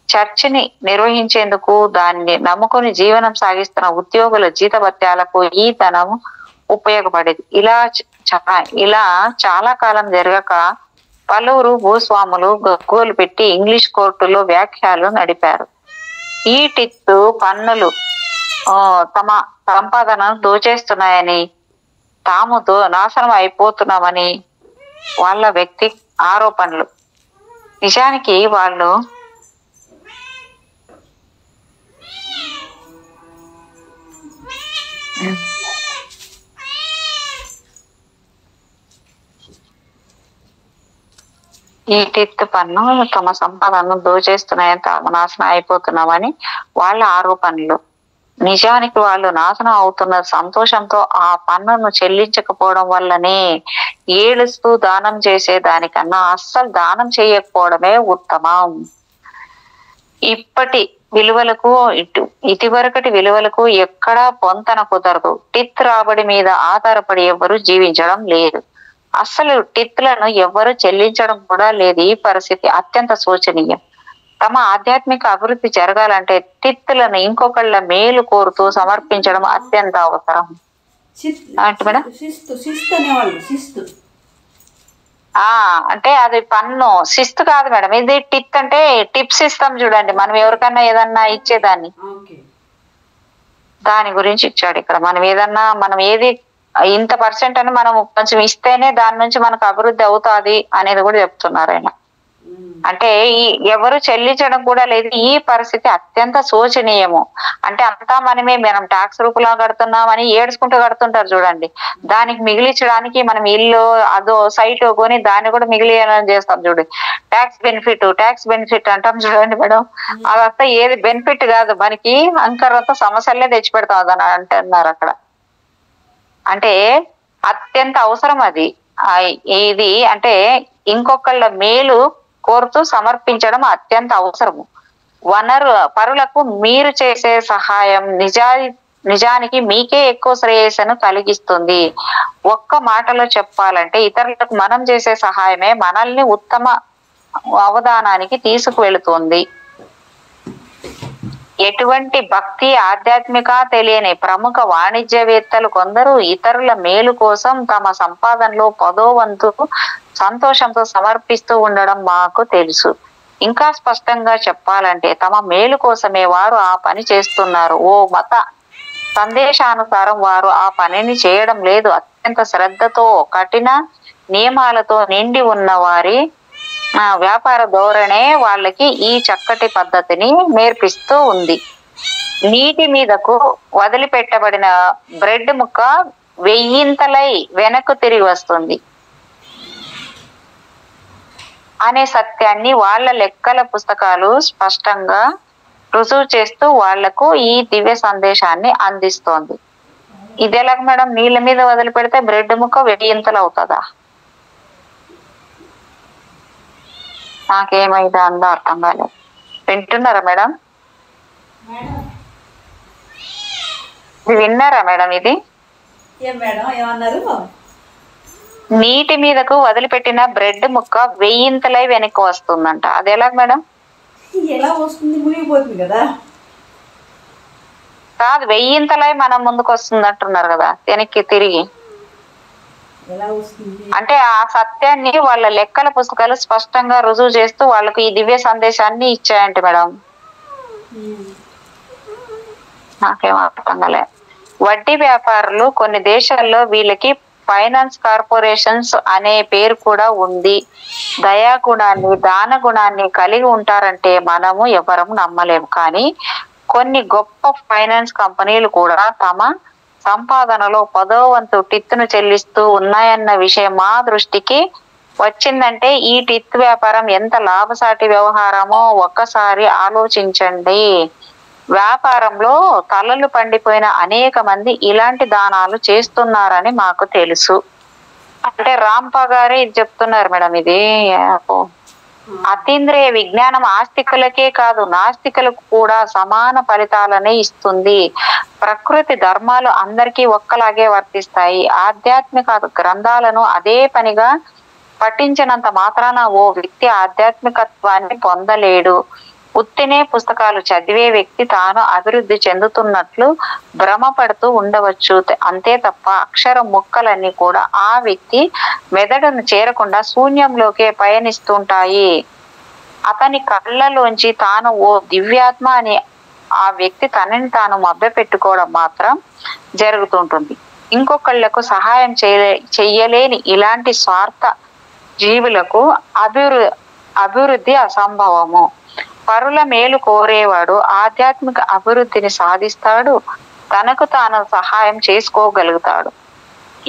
చర్చిని నిర్వహించేందుకు, దాన్ని నమ్ముకొని జీవనం సాగిస్తున్న ఉద్యోగుల జీతభత్యాలకు ఈ ధనము ఉపయోగపడేది. ఇలా చాలా కాలం జరగక పలువురు భూస్వాములు గగ్గోలు పెట్టి ఇంగ్లీష్ కోర్టులో వ్యాఖ్యలు నడిపారు. ఈ టిత్ పన్నులు తమ సంపాదనను దోచేస్తున్నాయని, తాము నాశనం అయిపోతున్నామని వాళ్ళ వ్యక్తి ఆరోపణలు. నిజానికి వాళ్ళు ఈ టిత్ పన్ను తమ సంపాదనను దోచేస్తున్నాయని, తాము నాశనం అయిపోతున్నామని వాళ్ళ ఆరోపణలు. నిజానికి వాళ్ళు నాశనం అవుతున్న సంతోషంతో ఆ పన్నును చెల్లించకపోవడం వల్లనే. ఏడుస్తూ దానం చేసే దానికన్నా అస్సలు దానం చేయకపోవడమే ఉత్తమం. ఇదివరకటి విలువలకు ఎక్కడా పొంతన కుదరదు. టిత్ రాబడి మీద ఆధారపడి ఎవ్వరూ జీవించడం లేదు. అసలు టిత్లను ఎవ్వరూ చెల్లించడం కూడా లేదు. ఈ పరిస్థితి అత్యంత శోచనీయం. తమ ఆధ్యాత్మిక అభివృద్ధి జరగాలంటే టిత్లను ఇంకొకళ్ళ మేలు కోరుతూ సమర్పించడం అత్యంత అవసరం. అంటే అది పన్ను శిస్తు కాదు మేడం. ఇది టిత్ అంటే టిప్స్ ఇస్తాం చూడండి, మనం ఎవరికన్నా ఏదన్నా ఇచ్చేదాన్ని, దాని గురించి ఇచ్చాడు ఇక్కడ. మనం ఏది ఇంత పర్సెంట్ అని మనం కొంచెం ఇస్తేనే దాని నుంచి మనకు అభివృద్ధి అవుతాది అనేది కూడా చెప్తున్నారు ఆయన. అంటే ఎవరు చెల్లించడం కూడా లేదు. ఈ పరిస్థితి అత్యంత శోచనీయము. అంటే అంతా మనం ట్యాక్స్ రూపంలో కడుతున్నామని ఏడ్చుకుంటూ కడుతుంటారు చూడండి. దానికి మిగిలించడానికి మనం ఇల్లు అదో సైట్ కొని దాన్ని కూడా మిగిలియాలని చేస్తాం చూడండి. ట్యాక్స్ బెనిఫిట్ అంటాం చూడండి మేడం. అదంతా ఏది బెనిఫిట్ కాదు, మనకి అంకరంతా సమస్యలే తెచ్చి పెడతాం అని అంటున్నారు అక్కడ. అంటే అత్యంత అవసరం అది. ఇది అంటే ఇంకొకళ్ళ మేలు కోరుతూ సమర్పించడం అత్యంత అవసరము. పరులకు మీరు చేసే సహాయం నిజానికి మీకే ఎక్కువ శ్రేయస్సును కలిగిస్తుంది. ఒక్క మాటలో చెప్పాలంటే ఇతరులకు మనం చేసే సహాయమే మనల్ని ఉత్తమ అవధానానికి తీసుకువెళుతుంది. ఎటువంటి భక్తి ఆధ్యాత్మిక తెలియని ప్రముఖ వాణిజ్యవేత్తలు కొందరు ఇతరుల మేలు కోసం తమ సంపాదనలో 10వ వంతు సంతోషంతో సమర్పిస్తూ ఉండడం మాకు తెలుసు. ఇంకా స్పష్టంగా చెప్పాలంటే తమ మేలు కోసమే వారు ఆ పని చేస్తున్నారు. ఓ మత సందేశానుసారం వారు ఆ పనిని చేయడం లేదు. అత్యంత శ్రద్ధతో కఠిన నియమాలతో నిండి ఉన్న వారి వ్యాపార ధోరణే వాళ్ళకి ఈ చక్కటి పద్ధతిని నేర్పిస్తూ ఉంది. నీటి మీదకు వదిలిపెట్టబడిన బ్రెడ్ ముక్క 1000 వెనక్కు తిరిగి వస్తుంది అనే సత్యాన్ని వాళ్ళ లెక్కల పుస్తకాలు స్పష్టంగా రుజువు చేస్తూ వాళ్లకు ఈ దివ్య సందేశాన్ని అందిస్తోంది. ఇది ఎలాగ మేడం? నీళ్ళ మీద వదిలిపెడితే బ్రెడ్ ముక్క 1000 అవుతుందా? నాకేమైందో అందో అర్థం కాలేదు. వింటున్నారా మేడం? విన్నారా మేడం? ఇది నీటి మీదకు వదిలిపెట్టిన బ్రెడ్ ముక్క 1000 వెనక్కి వస్తుందంట. అది ఎలాగ మేడం? ఎలా వస్తుంది? మునిగిపోతుంది కదా. కాదు, 1000 మనం ముందుకు వస్తుంది అంటున్నారు కదా, వెనక్కి తిరిగి. అంటే ఆ సత్యాన్ని వాళ్ళ లెక్కల పుస్తకాలు స్పష్టంగా రుజువు చేస్తూ వాళ్ళకు ఈ దివ్య సందేశాన్ని ఇచ్చాయంట మేడం. నాకేమో అర్థం కాలే. వడ్డీ వ్యాపారులు కొన్ని దేశాల్లో వీళ్ళకి ఫైనాన్స్ కార్పొరేషన్స్ అనే పేరు కూడా ఉంది. దయాగుణాన్ని దాన గుణాన్ని కలిగి ఉంటారంటే మనము ఎవరము నమ్మలేము. కానీ కొన్ని గొప్ప ఫైనాన్స్ కంపెనీలు కూడా తమ సంపాదనలో 10వ వంతు టిత్తును చెల్లిస్తూ ఉన్నాయన్న విషయం మా దృష్టికి వచ్చిందంటే ఈ టిత్ వ్యాపారం ఎంత లాభసాటి వ్యవహారమో ఒక్కసారి ఆలోచించండి. వ్యాపారంలో తలలు పండిపోయిన అనేక మంది ఇలాంటి దానాలు చేస్తున్నారని మాకు తెలుసు. అంటే రాంప గారే ఇది చెప్తున్నారు మేడం. ఇది అతీంద్రియ విజ్ఞానం ఆస్తికులకే కాదు నాస్తికులకు కూడా సమాన ఫలితాలనే ఇస్తుంది. ప్రకృతి ధర్మాలు అందరికీ ఒక్కలాగే వర్తిస్తాయి. ఆధ్యాత్మిక గ్రంథాలను అదే పనిగా పఠించినంత మాత్రాన ఓ వ్యక్తి ఆధ్యాత్మికత్వాన్ని పొందలేడు. ఉత్తినే పుస్తకాలు చదివే వ్యక్తి తాను అభివృద్ధి చెందుతున్నట్లు భ్రమపడుతూ ఉండవచ్చు. అంతే తప్ప అక్షర ముక్కలన్నీ కూడా ఆ వ్యక్తి మెదడును చేరకుండా శూన్యంలోకే పయనిస్తుంటాయి. అతని కళ్ళలోంచి తాను ఓ దివ్యాత్మ అని ఆ వ్యక్తి తనని తాను మభ్యపెట్టుకోవడం మాత్రం జరుగుతుంటుంది. ఇంకొకళ్లకు సహాయం చెయ్యలేని ఇలాంటి స్వార్థ జీవులకు అభివృద్ధి అసంభవము. పరుల మేలు కోరేవాడు ఆధ్యాత్మిక అభివృద్ధిని సాధిస్తాడు. తనకు తాను సహాయం చేసుకోగలుగుతాడు.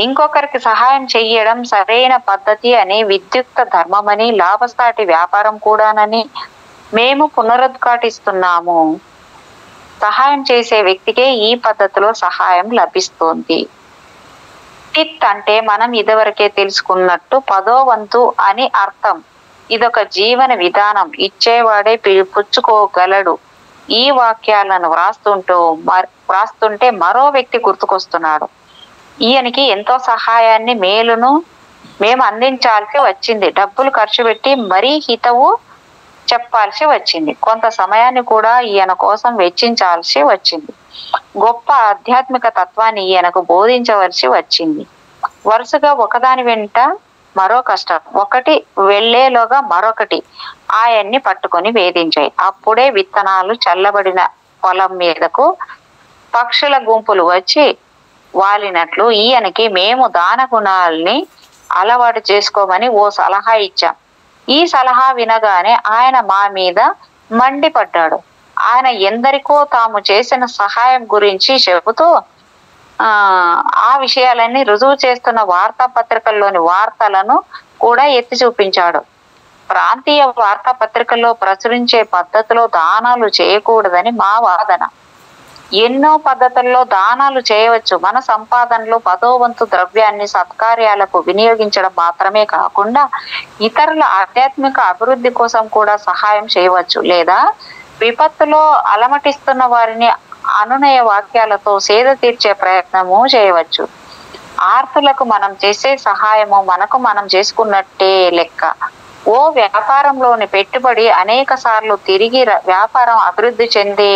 ఇంకొకరికి సహాయం చెయ్యడం సరైన పద్ధతి అని, విద్యుక్త ధర్మమని, లాభసాటి వ్యాపారం కూడానని మేము పునరుద్ఘాటిస్తున్నాము. సహాయం చేసే వ్యక్తికే ఈ పద్ధతిలో సహాయం లభిస్తుంది. టిత్ అంటే మనం ఇదివరకే తెలుసుకున్నట్టు 10వ వంతు అని అర్థం. ఇదొక జీవన విధానం. ఇచ్చేవాడే పుచ్చుకోగలడు. ఈ వాక్యాలను వ్రాస్తుంటే మరో వ్యక్తి గుర్తుకొస్తున్నాడు. ఈయనకి ఎంతో సహాయాన్ని మేలును మేము అందించాల్సి వచ్చింది. డబ్బులు ఖర్చు పెట్టి మరీ హితవు చెప్పాల్సి వచ్చింది. కొంత సమయాన్ని కూడా ఈయన కోసం వెచ్చించాల్సి వచ్చింది. గొప్ప ఆధ్యాత్మిక తత్వాన్ని ఈయనకు బోధించవలసి వచ్చింది. వరుసగా ఒకదాని వెంట మరో కష్టం, ఒకటి వెళ్లేలోగా మరొకటి ఆయన్ని పట్టుకొని వేధించాయి. అప్పుడే విత్తనాలు చల్లబడిన పొలం మీదకు పక్షుల గుంపులు వచ్చి వాలినట్లు ఈయనకి మేము దాన గుణాల్ని అలవాటు చేసుకోమని ఓ సలహా ఇచ్చాం. ఈ సలహా వినగానే ఆయన మా మీద మండిపడ్డాడు. ఆయన ఎందరికో తాము చేసిన సహాయం గురించి చెబుతూ ఆ విషయాలన్నీ రుజువు చేస్తున్న వార్తాపత్రికల్లోని వార్తలను కూడా ఎత్తి చూపించాడు. ప్రాంతీయ వార్తాపత్రికల్లో ప్రచురించే పద్ధతిలో దానాలు చేయకూడదని మా వాదన. ఎన్నో పద్ధతుల్లో దానాలు చేయవచ్చు. మన సంపాదనలో 10వ వంతు ద్రవ్యాన్ని సత్కార్యాలకు వినియోగించడం మాత్రమే కాకుండా ఇతరుల ఆధ్యాత్మిక అభివృద్ధి కోసం కూడా సహాయం చేయవచ్చు. లేదా విపత్తులో అలమటిస్తున్న వారిని అనునయ వాక్యాలతో సేద తీర్చే ప్రయత్నము చేయవచ్చు. ఆర్తులకు మనం చేసే సహాయము మనకు మనం చేసుకున్నట్టే లెక్క. ఓ వ్యాపారంలోని పెట్టుబడి అనేక సార్లు తిరిగి వ్యాపారం అభివృద్ధి చెందే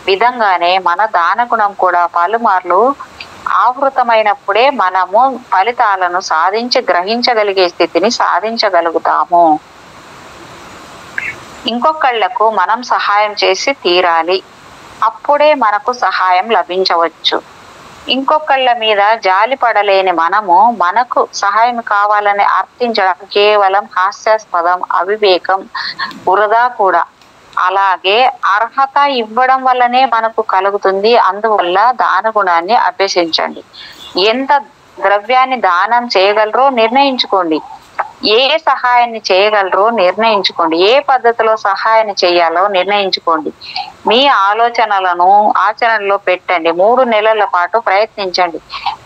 విధంగానే మన దాన గుణం కూడా పలుమార్లు ఆవృతమైనప్పుడే మనము ఫలితాలను సాధించి గ్రహించగలిగే స్థితిని సాధించగలుగుతాము. ఇంకొకళ్లకు మనం సహాయం చేసి తీరాలి, అప్పుడే మనకు సహాయం లభించవచ్చు. ఇంకొకళ్ళ మీద జాలి పడలేని మనము మనకు సహాయం కావాలని అర్థించడం కేవలం హాస్యాస్పదం, అవివేకం, వృధా కూడా. అలాగే అర్హత ఇవ్వడం వల్లనే మనకు కలుగుతుంది. అందువల్ల దాన గుణాన్ని అభ్యసించండి. ఎంత ద్రవ్యాన్ని దానం చేయగలరో నిర్ణయించుకోండి. ఏ సహాయాన్ని చేయగలరో నిర్ణయించుకోండి. ఏ పద్ధతిలో సహాయాన్ని చేయాలో నిర్ణయించుకోండి. మీ ఆలోచనలను ఆచరణలో పెట్టండి. 3 నెలల పాటు ప్రయత్నించండి.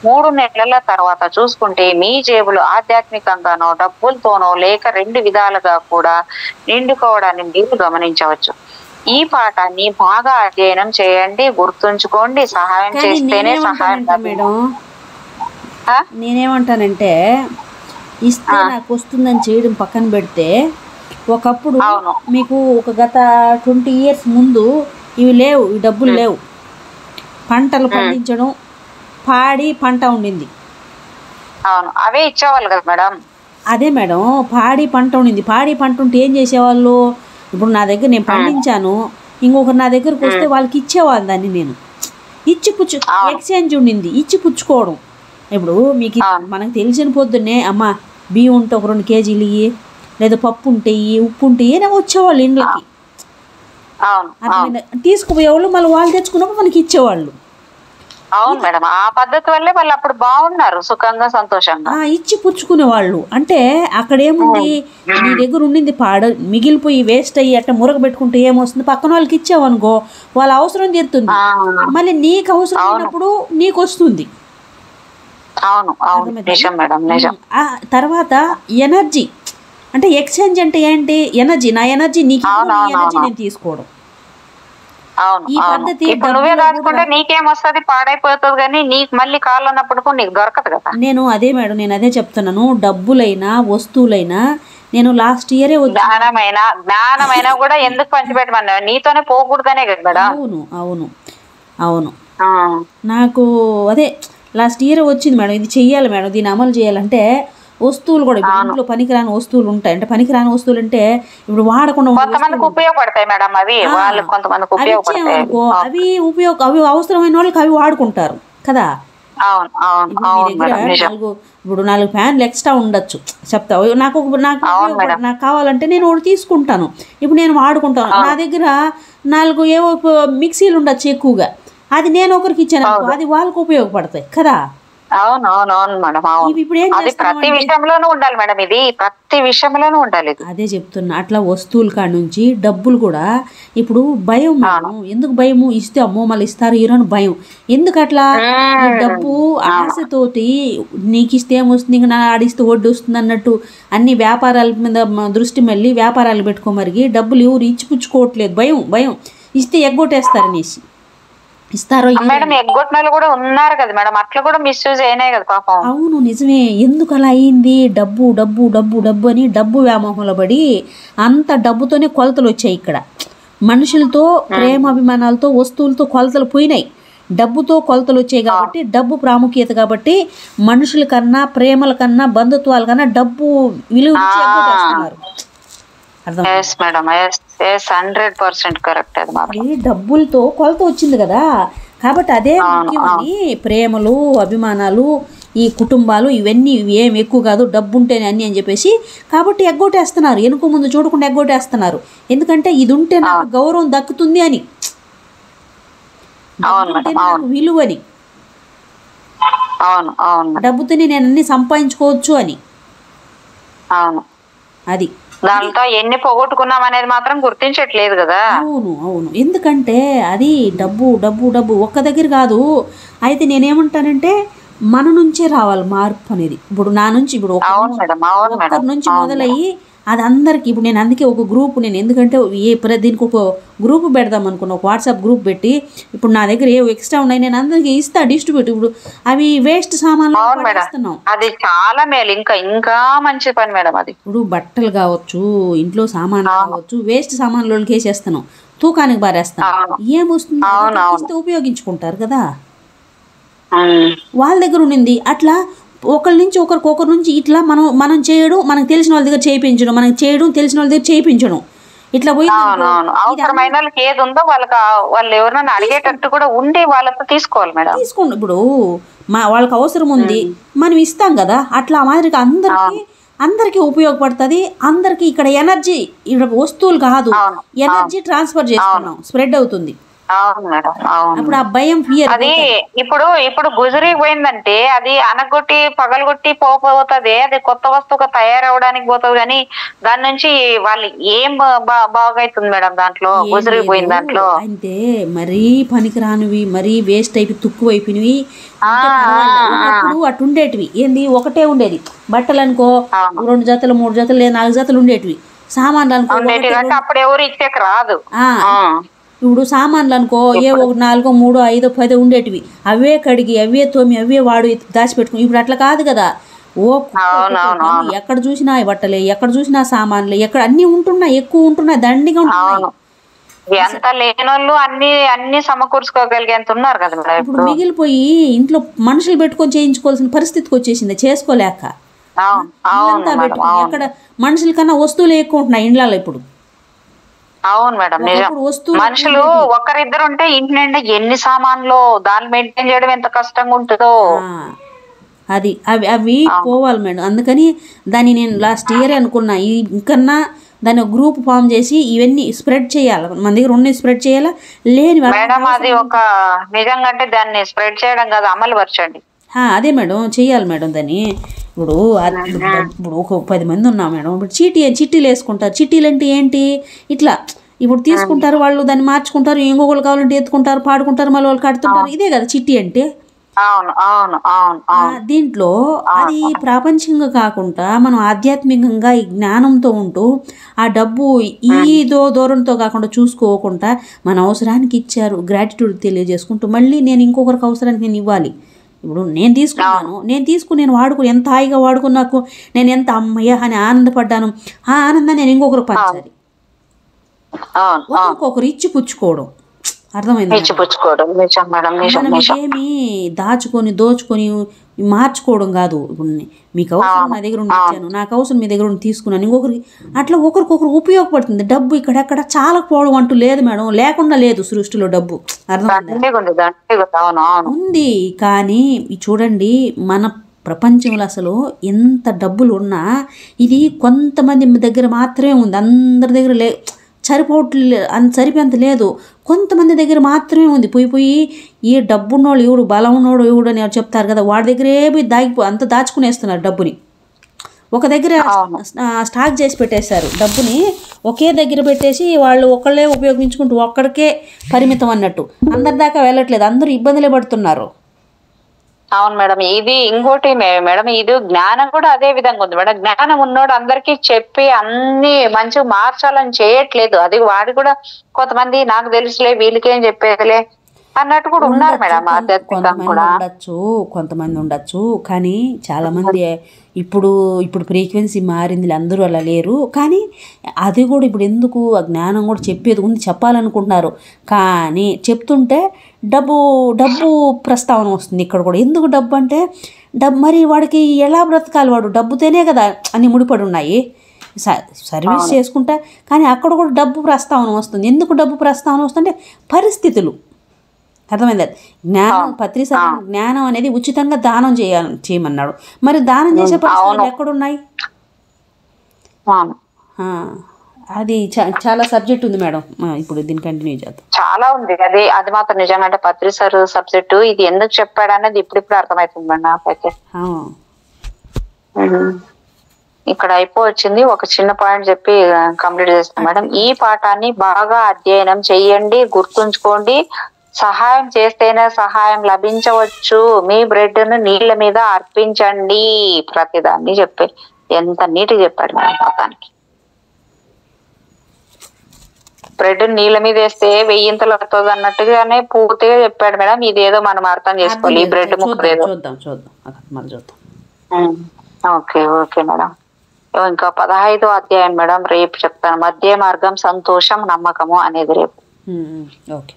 3 నెలల తర్వాత చూసుకుంటే మీ జేబులు ఆధ్యాత్మికంగానో డబ్బులతోనో లేక 2 విధాలుగా కూడా నిండుకోవడాన్ని మీరు గమనించవచ్చు. ఈ పాఠాన్ని బాగా అధ్యయనం చేయండి. గుర్తుంచుకోండి, సహాయం చేస్తేనే సహాయం. నేనేమంటానంటే ఇస్తే నాకు వస్తుందని చేయడం పక్కన పెడితే, ఒకప్పుడు మీకు ఒక గత 20 years ముందు ఇవి లేవు, ఈ డబ్బులు లేవు. పంటలు పండించడం, పాడి పంట ఉండింది. అవే ఇచ్చేవాళ్ళు కదా మేడం. అదే మేడం, పాడి పంట ఉండింది. పాడి పంట ఉంటే ఏం చేసేవాళ్ళు? ఇప్పుడు నా దగ్గర నేను పండించాను, ఇంకొకరు నా దగ్గరకు వస్తే వాళ్ళకి ఇచ్చేవాళ్ళు. దాన్ని నేను ఇచ్చి ఎక్స్చేంజ్ ఉండింది, ఇచ్చి పుచ్చుకోవడం. ఇప్పుడు మీకు మనకు తెలిసిన పొద్దున్నే అమ్మ బియ్యం ఉంటే ఒక 2 kgs ఇయ్యి, లేదా పప్పు ఉంటే ఉప్పు ఉంటే వచ్చేవాళ్ళు ఇండ్లకి. తీసుకుపోయేవాళ్ళు, మళ్ళీ వాళ్ళు తెచ్చుకున్నప్పుడు మనకి ఇచ్చేవాళ్ళు. అవును మేడం, ఆ పద్ధతి వల్లే వాళ్ళు అప్పుడు బాగున్నారు, సుఖంగా సంతోషంగా. ఇచ్చి పుచ్చుకునే వాళ్ళు. అంటే అక్కడ ఏముంది, నీ దగ్గర ఉండింది మిగిలిపోయి వేస్ట్ అయ్యి అట్లా మురగ పెట్టుకుంటే ఏమొస్తుంది, పక్కన వాళ్ళకి ఇచ్చావనుకో వాళ్ళ అవసరం తీరుతుంది, మళ్ళీ నీకు అవసరం అయినప్పుడు నీకు వస్తుంది. తర్వాత ఎనర్జీ అంటే ఎక్స్చేంజ్ అంటే ఏంటి? ఎనర్జీ, నా ఎనర్జీ నీకు, ఎనర్జీ నేను తీసుకోవడం. ఈ పద్ధతి పాడైపోతుంది కానీ నీకు మళ్ళీ కావాలన్నప్పుడు నీకు దొరకదు కదా. నేను అదే మేడం, నేను అదే చెప్తున్నాను. డబ్బులైనా వస్తువులైనా నేను లాస్ట్ ఇయరే జ్ఞానమైనా కూడా ఎందుకు పంచిపెట్టమన్నా, నీతోనే పోకూడదనే కదా మేడం. అవును అవును అవును. నాకు అదే లాస్ట్ ఇయర్ వచ్చింది మేడం, ఇది చెయ్యాలి మేడం, దీన్ని అమలు చేయాలంటే వస్తువులు కూడా ఇంట్లో పనికిరాని వస్తువులు ఉంటాయి. అంటే పనికిరాని వస్తువులు అంటే ఇప్పుడు వాడకుండా ఉపయోగపడతాయి మేడం. అవి అవి అవసరమైన వాళ్ళకి అవి వాడుకుంటారు కదా. ఇప్పుడు 4 ఫ్యాన్లు ఎక్స్ట్రా ఉండొచ్చు, చెప్తా నాకు నాకు కావాలంటే నేను ఒకటి తీసుకుంటాను. ఇప్పుడు నేను వాడుకుంటాను. నా దగ్గర 4 ఏవో మిక్సీలు ఉండొచ్చు ఎక్కువగా, అది నేను ఒకరికి ఇచ్చాను, అది వాళ్ళకు ఉపయోగపడతాయి కదా. అవునవునవును మేడం. అది ప్రతి విషయంలోనూ ఉండాలి మేడం, ఇది ప్రతి విషయంలోనూ ఉండాలి. అదే చెప్తున్నా. అట్లా వస్తువుల కాడ నుంచి డబ్బులు కూడా ఇప్పుడు భయం మేడం. ఎందుకు భయము? ఇస్తే అమ్మో మళ్ళీ ఇస్తారు హీరోని భయం. ఎందుకు అట్లా? డబ్బు ఆశతోటి నీకు ఇస్తే ఏమొస్తుంది, ఇంకా నా ఆడిస్తే వడ్డీ వస్తుంది అన్నట్టు అన్ని వ్యాపారాల మీద దృష్టి మళ్ళీ వ్యాపారాలు పెట్టుకోమరిగి డబ్బులు ఎవరు ఇచ్చి పుచ్చుకోవట్లేదు. భయం భయం, ఇస్తే ఎగ్గొట్టేస్తారు అనేసి ఇస్తారో మేడం. ఎగ్గొట్టిన కూడా ఉన్నారు కదా మేడం, అట్లా కూడా మిస్యూజ్ అయినాయి కదా పాపం. అవును నిజమే. ఎందుకు అలా అయింది? డబ్బు డబ్బు డబ్బు డబ్బు అని డబ్బు వ్యామోహంలో పడి అంత డబ్బుతోనే కొలతలు వచ్చాయి. ఇక్కడ మనుషులతో ప్రేమాభిమానాలతో వస్తువులతో కొలతలు పోయినాయి, డబ్బుతో కొలతలు వచ్చాయి. కాబట్టి డబ్బు ప్రాముఖ్యత కాబట్టి మనుషుల కన్నా ప్రేమల కన్నా బంధుత్వాల కన్నా డబ్బు విలువ చేస్తున్నారు. డబ్బులతో కొలత వచ్చింది కదా, కాబట్టి అదే ముఖ్యమని ప్రేమలు అభిమానాలు ఈ కుటుంబాలు ఇవన్నీ ఏం ఎక్కువ కాదు, డబ్బు ఉంటేనే అన్ని అని చెప్పేసి కాబట్టి ఎగ్గొట్టేస్తున్నారు. వెనుక ముందు చూడకుండా ఎగ్గొట్టేస్తున్నారు. ఎందుకంటే ఇది ఉంటే నాకు గౌరవం దక్కుతుంది అని, విలువని, డబ్బుతోనే నేను అన్ని సంపాదించుకోవచ్చు అని. అది దాంతో ఎన్ని పోగొట్టుకున్నాం అనేది మాత్రం గుర్తించట్లేదు కదా. అవును అవును. ఎందుకంటే అది డబ్బు డబ్బు డబ్బు ఒక్క దగ్గర కాదు. అయితే నేనేమంటానంటే మన నుంచే రావాలి మార్పు అనేది. ఇప్పుడు నా నుంచి ఇప్పుడు ఒక్కరి నుంచి మొదలయ్యి అది అందరికి. ఇప్పుడు నేను అందుకే ఒక గ్రూప్, నేను ఎందుకంటే దీనికి ఒక గ్రూప్ పెడదాం అనుకున్నా, ఒక వాట్సాప్ గ్రూప్ పెట్టి ఇప్పుడు నా దగ్గర ఏ ఎక్స్ట్రా ఉన్నాయి నేను అందరికి ఇస్తా డిస్ట్రిబ్యూట్. ఇప్పుడు అవి వేస్ట్ సామాన్లు పడేస్తున్నాం, అది చాలా మేలు, ఇంకా ఇంకా మంచి పని మేడం. అది ఇప్పుడు బట్టలు కావచ్చు, ఇంట్లో సామాన్లు కావచ్చు, వేస్ట్ సామాన్లు వేసేస్తున్నాం. తూకానికి బారేస్తాం, అవును. ఏమొస్తుంది అవును, అవును. ఇస్తే ఉపయోగించుకుంటారు కదా. ఉమ్. వాళ్ళ దగ్గర ఉండింది అట్లా ఒకరి నుంచి ఒకరి నుంచి ఇట్లా మనం చేయడం, మనకు తెలిసిన వాళ్ళ దగ్గర చేయించడం, మనకి చేయడం తెలిసిన వాళ్ళ దగ్గర చేయించడం, ఇట్లా పోయింది అవునవును. అవసరమైన వాళ్ళకి ఏది ఉందో వాళ్ళకి వాళ్ళు ఎవరైనా అడిగేటట్టు కూడా ఉండి వాళ్ళతో తీసుకోవాలి మేడం. తీసుకోండి. ఇప్పుడు వాళ్ళకి అవసరం ఉంది, ఉమ్. మనం ఇస్తాం కదా. అట్లా మాదిరిగా అందరికీ ఉపయోగపడుతుంది. అందరికీ ఇక్కడ ఎనర్జీ, ఇక్కడ వస్తువులు కాదు, అవును, ఎనర్జీ ట్రాన్స్ఫర్ చేస్తున్నాం, స్ప్రెడ్ అవుతుంది. అవును మేడం. అవును. అప్పుడు ఆ భయం, ఫియర్ అది ఇప్పుడు గుజురికి పోయిందంటే అది అనగొట్టి పగలగొట్టి పోతుంది, అది కొత్త వస్తువుగా తయారవడానికి పోతుంది. కానీ దాని నుంచి వాళ్ళు ఏం బాగైతుంది మేడం దాంట్లో, గుజురికి పోయిన దాంట్లో. అంటే మరీ పనికిరానివి, మరీ వేస్ట్ అయిపోయి తుక్కువైపోయినవి ఒకప్పుడు అటుండేటివి. ఏంది, ఒకటే ఉండేది. బట్టలు అనుకో 2 జతలు 3 జతలు లేదా 4 జతలు ఉండేటివి. సామాన్లు అనుకో అప్పుడు ఎవరు ఇచ్చేకి రాదు. ఇప్పుడు సామాన్లు అనుకో ఏ 1 4 3 5 10 ఉండేటివి. అవే కడిగి, అవే తోమి, అవే వాడు దాచిపెట్టుకుని. ఇప్పుడు అట్లా కాదు కదా. ఎక్కడ చూసినా బట్టలే, ఎక్కడ చూసినా సామాన్లే, ఎక్కడ అన్ని ఉంటున్నాయి, ఎక్కువ ఉంటున్నాయి, దండిగా ఉంటున్నాయి. ఎంత లేనోళ్ళు అన్ని సమకూర్చుకోగలిగేంత ఉన్నారు కదా మేడం. ఇప్పుడు మిగిలిపోయి ఇంట్లో మనుషులు పెట్టుకొని చేయించుకోవాల్సిన పరిస్థితికి వచ్చేసింది, చేసుకోలేక. ఎక్కడ మనుషుల కన్నా వస్తువులు ఎక్కువ ఉంటున్నాయి ఇండ్లలో ఇప్పుడు. అవును మేడం, నిజం. మనుషులు ఒకరిద్దరు ఉంటే ఇంటి నిండా ఎన్ని సామాన్లు, దాన్ని మెయింటైన్ చేయడం ఎంత కష్టంగా ఉంటుందో. అది అవి పోవాలి మేడం. అందుకని దాన్ని నేను లాస్ట్ ఇయర్ అనుకున్నా, ఇంకన్నా దాన్ని గ్రూప్ ఫామ్ చేసి ఇవన్నీ స్ప్రెడ్ చేయాలి. మన దగ్గర ఉన్న స్ప్రెడ్ చేయాలా లేని మేడం. అది ఒక నిజంగా అంటే దాన్ని స్ప్రెడ్ చేయడం కాదు, అమలు పరచండి. అదే మేడం, చెయ్యాలి మేడం దాన్ని. ఇప్పుడు ఒక 10 మంది ఉన్నాం మేడం. ఇప్పుడు చిట్టీలు వేసుకుంటారు. చిట్టీలు అంటే ఏంటి, ఇట్లా ఇప్పుడు తీసుకుంటారు వాళ్ళు, దాన్ని మార్చుకుంటారు, ఇంకొకరు కావాలంటే ఎత్తుకుంటారు, పాడుకుంటారు, మళ్ళీ వాళ్ళు కడుతుంటారు. ఇదే కదా చిట్టి అంటే. దీంట్లో అది ప్రాపంచికంగా కాకుండా మనం ఆధ్యాత్మికంగా ఈ జ్ఞానంతో ఉంటూ ఆ డబ్బు ఈదో దూరంతో కాకుండా చూసుకోకుండా మన అవసరానికి ఇచ్చారు, గ్రాటిట్యూడ్ తెలియజేసుకుంటూ మళ్ళీ నేను ఇంకొకరికి అవసరానికి నేను ఇవ్వాలి. ఇప్పుడు నేను తీసుకుని నేను వాడుకుని ఎంత హాయిగా వాడుకున్నాకు నేను ఎంత అమ్మయ్య అని ఆనందపడ్డాను. ఆ ఆనందాన్ని నేను ఇంకొకరికి పంచాలి. ఒకరికొకరు ఇచ్చి పుచ్చుకోవడం, అర్థమైంది? ఏమి దోచుకొని మార్చుకోవడం కాదు. ఇప్పుడు మీకు అవసరం నా దగ్గర ఉండి ఇచ్చాను, నాకు అవసరం మీ దగ్గర ఉండి తీసుకున్నాను, ఇంకొకరికి అట్లా ఒకరికొకరు ఉపయోగపడుతుంది. డబ్బు ఇక్కడెక్కడ చాలకపోవడం అంటూ లేదు మేడం, లేకుండా లేదు సృష్టిలో డబ్బు, అర్థమైందా? ఉంది. కానీ చూడండి, మన ప్రపంచంలో అసలు ఎంత డబ్బులు ఉన్నా ఇది కొంతమంది దగ్గర మాత్రమే ఉంది, అందరి దగ్గర సరిపోయేంత లేదు. కొంతమంది దగ్గర మాత్రమే ఉంది. పోయి ఏ డబ్బున్నోళ్ళు ఎవడు, బలం ఉన్నోడు ఎవడు అని చెప్తారు కదా, వాడి దగ్గరే పోయి అంత దాచుకునేస్తున్నారు డబ్బుని. ఒక దగ్గర స్టాక్ చేసి పెట్టేశారు, డబ్బుని ఒకే దగ్గర పెట్టేసి వాళ్ళు ఒకళ్ళే ఉపయోగించుకుంటూ ఒక్కడికే పరిమితం అన్నట్టు. అందరి దాకా వెళ్ళట్లేదు, అందరూ ఇబ్బందులే పడుతున్నారు. అవును మేడం. ఇది ఇంకోటి మేడం, ఇది జ్ఞానం కూడా అదే విధంగా ఉంది మేడం. జ్ఞానం ఉన్నోడు అందరికీ చెప్పి అన్ని మంచిగా మార్చాలని చేయట్లేదు. అది వాడు కూడా కొంతమంది నాకు తెలుసులే, వీళ్ళకేం చెప్పేదిలే అన్నట్టు కూడా ఉన్నారు మేడం. కొంతమంది ఉండొచ్చు, కానీ చాలా మంది ఇప్పుడు ఫ్రీక్వెన్సీ మారింది, అందరూ అలా లేరు. కానీ అది కూడా ఇప్పుడు ఎందుకు ఆ జ్ఞానం కూడా చెప్పేది ఉంది, చెప్పాలనుకుంటున్నారు. కానీ చెప్తుంటే డబ్బు ప్రస్తావన వస్తుంది ఇక్కడ కూడా. ఎందుకు డబ్బు అంటే మరి వాడికి ఎలా బ్రతకాలి, వాడు డబ్బుతోనే కదా అన్ని ముడిపడి ఉన్నాయి. సర్వీస్ చేసుకుంటా, కానీ అక్కడ కూడా డబ్బు ప్రస్తావన వస్తుంది. ఎందుకు డబ్బు ప్రస్తావన వస్తుందంటే పరిస్థితులు, అర్థమైంది? జ్ఞానం అనేది ఉచితంగా దానం చేయమన్నాడు. మరి దానం చేసే పరిస్థితులు ఎక్కడున్నాయి? అది చాలా సబ్జెక్ట్ ఉంది మేడం, ఇప్పుడు దీన్ని కంటిన్యూ చేద్దాం. చాలా ఉంది, అది మాత్రం నిజంగా. అంటే పత్రి సార్ సబ్జెక్టు ఇది ఎందుకు చెప్పాడు అనేది ఇప్పుడు అర్థమవుతుంది మేడం నాకైతే. ఇక్కడ అయిపోవచ్చింది. ఒక చిన్న పాయింట్ చెప్పి కంప్లీట్ చేస్తాం మేడం. ఈ పాఠాన్ని బాగా అధ్యయనం చెయ్యండి, గుర్తుంచుకోండి. సహాయం చేస్తేనే సహాయం లభించవచ్చు. మీ బ్రెడ్ ను నీళ్ల మీద అర్పించండి. ప్రతిదాన్ని చెప్పి ఎంత నీట్గా చెప్పాడు మేడం. మొత్తానికి బ్రెడ్ నీళ్ళ మీద వేస్తే 1000 వస్తుంది అన్నట్టుగానే పూర్తిగా చెప్పాడు మేడం. ఇదేదో మనం అర్థం చేసుకోవాలి. ఈ బ్రెడ్ ముక్క ఏదో ఓకే మేడం. ఇంకా 15వ అధ్యాయం మేడం రేపు చెప్తాను. మధ్య మార్గం సంతోషం నమ్మకము అనేది రేపు. Okay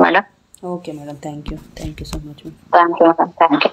madam. Okay madam, thank you so much madam. Thank you madam. Thank you.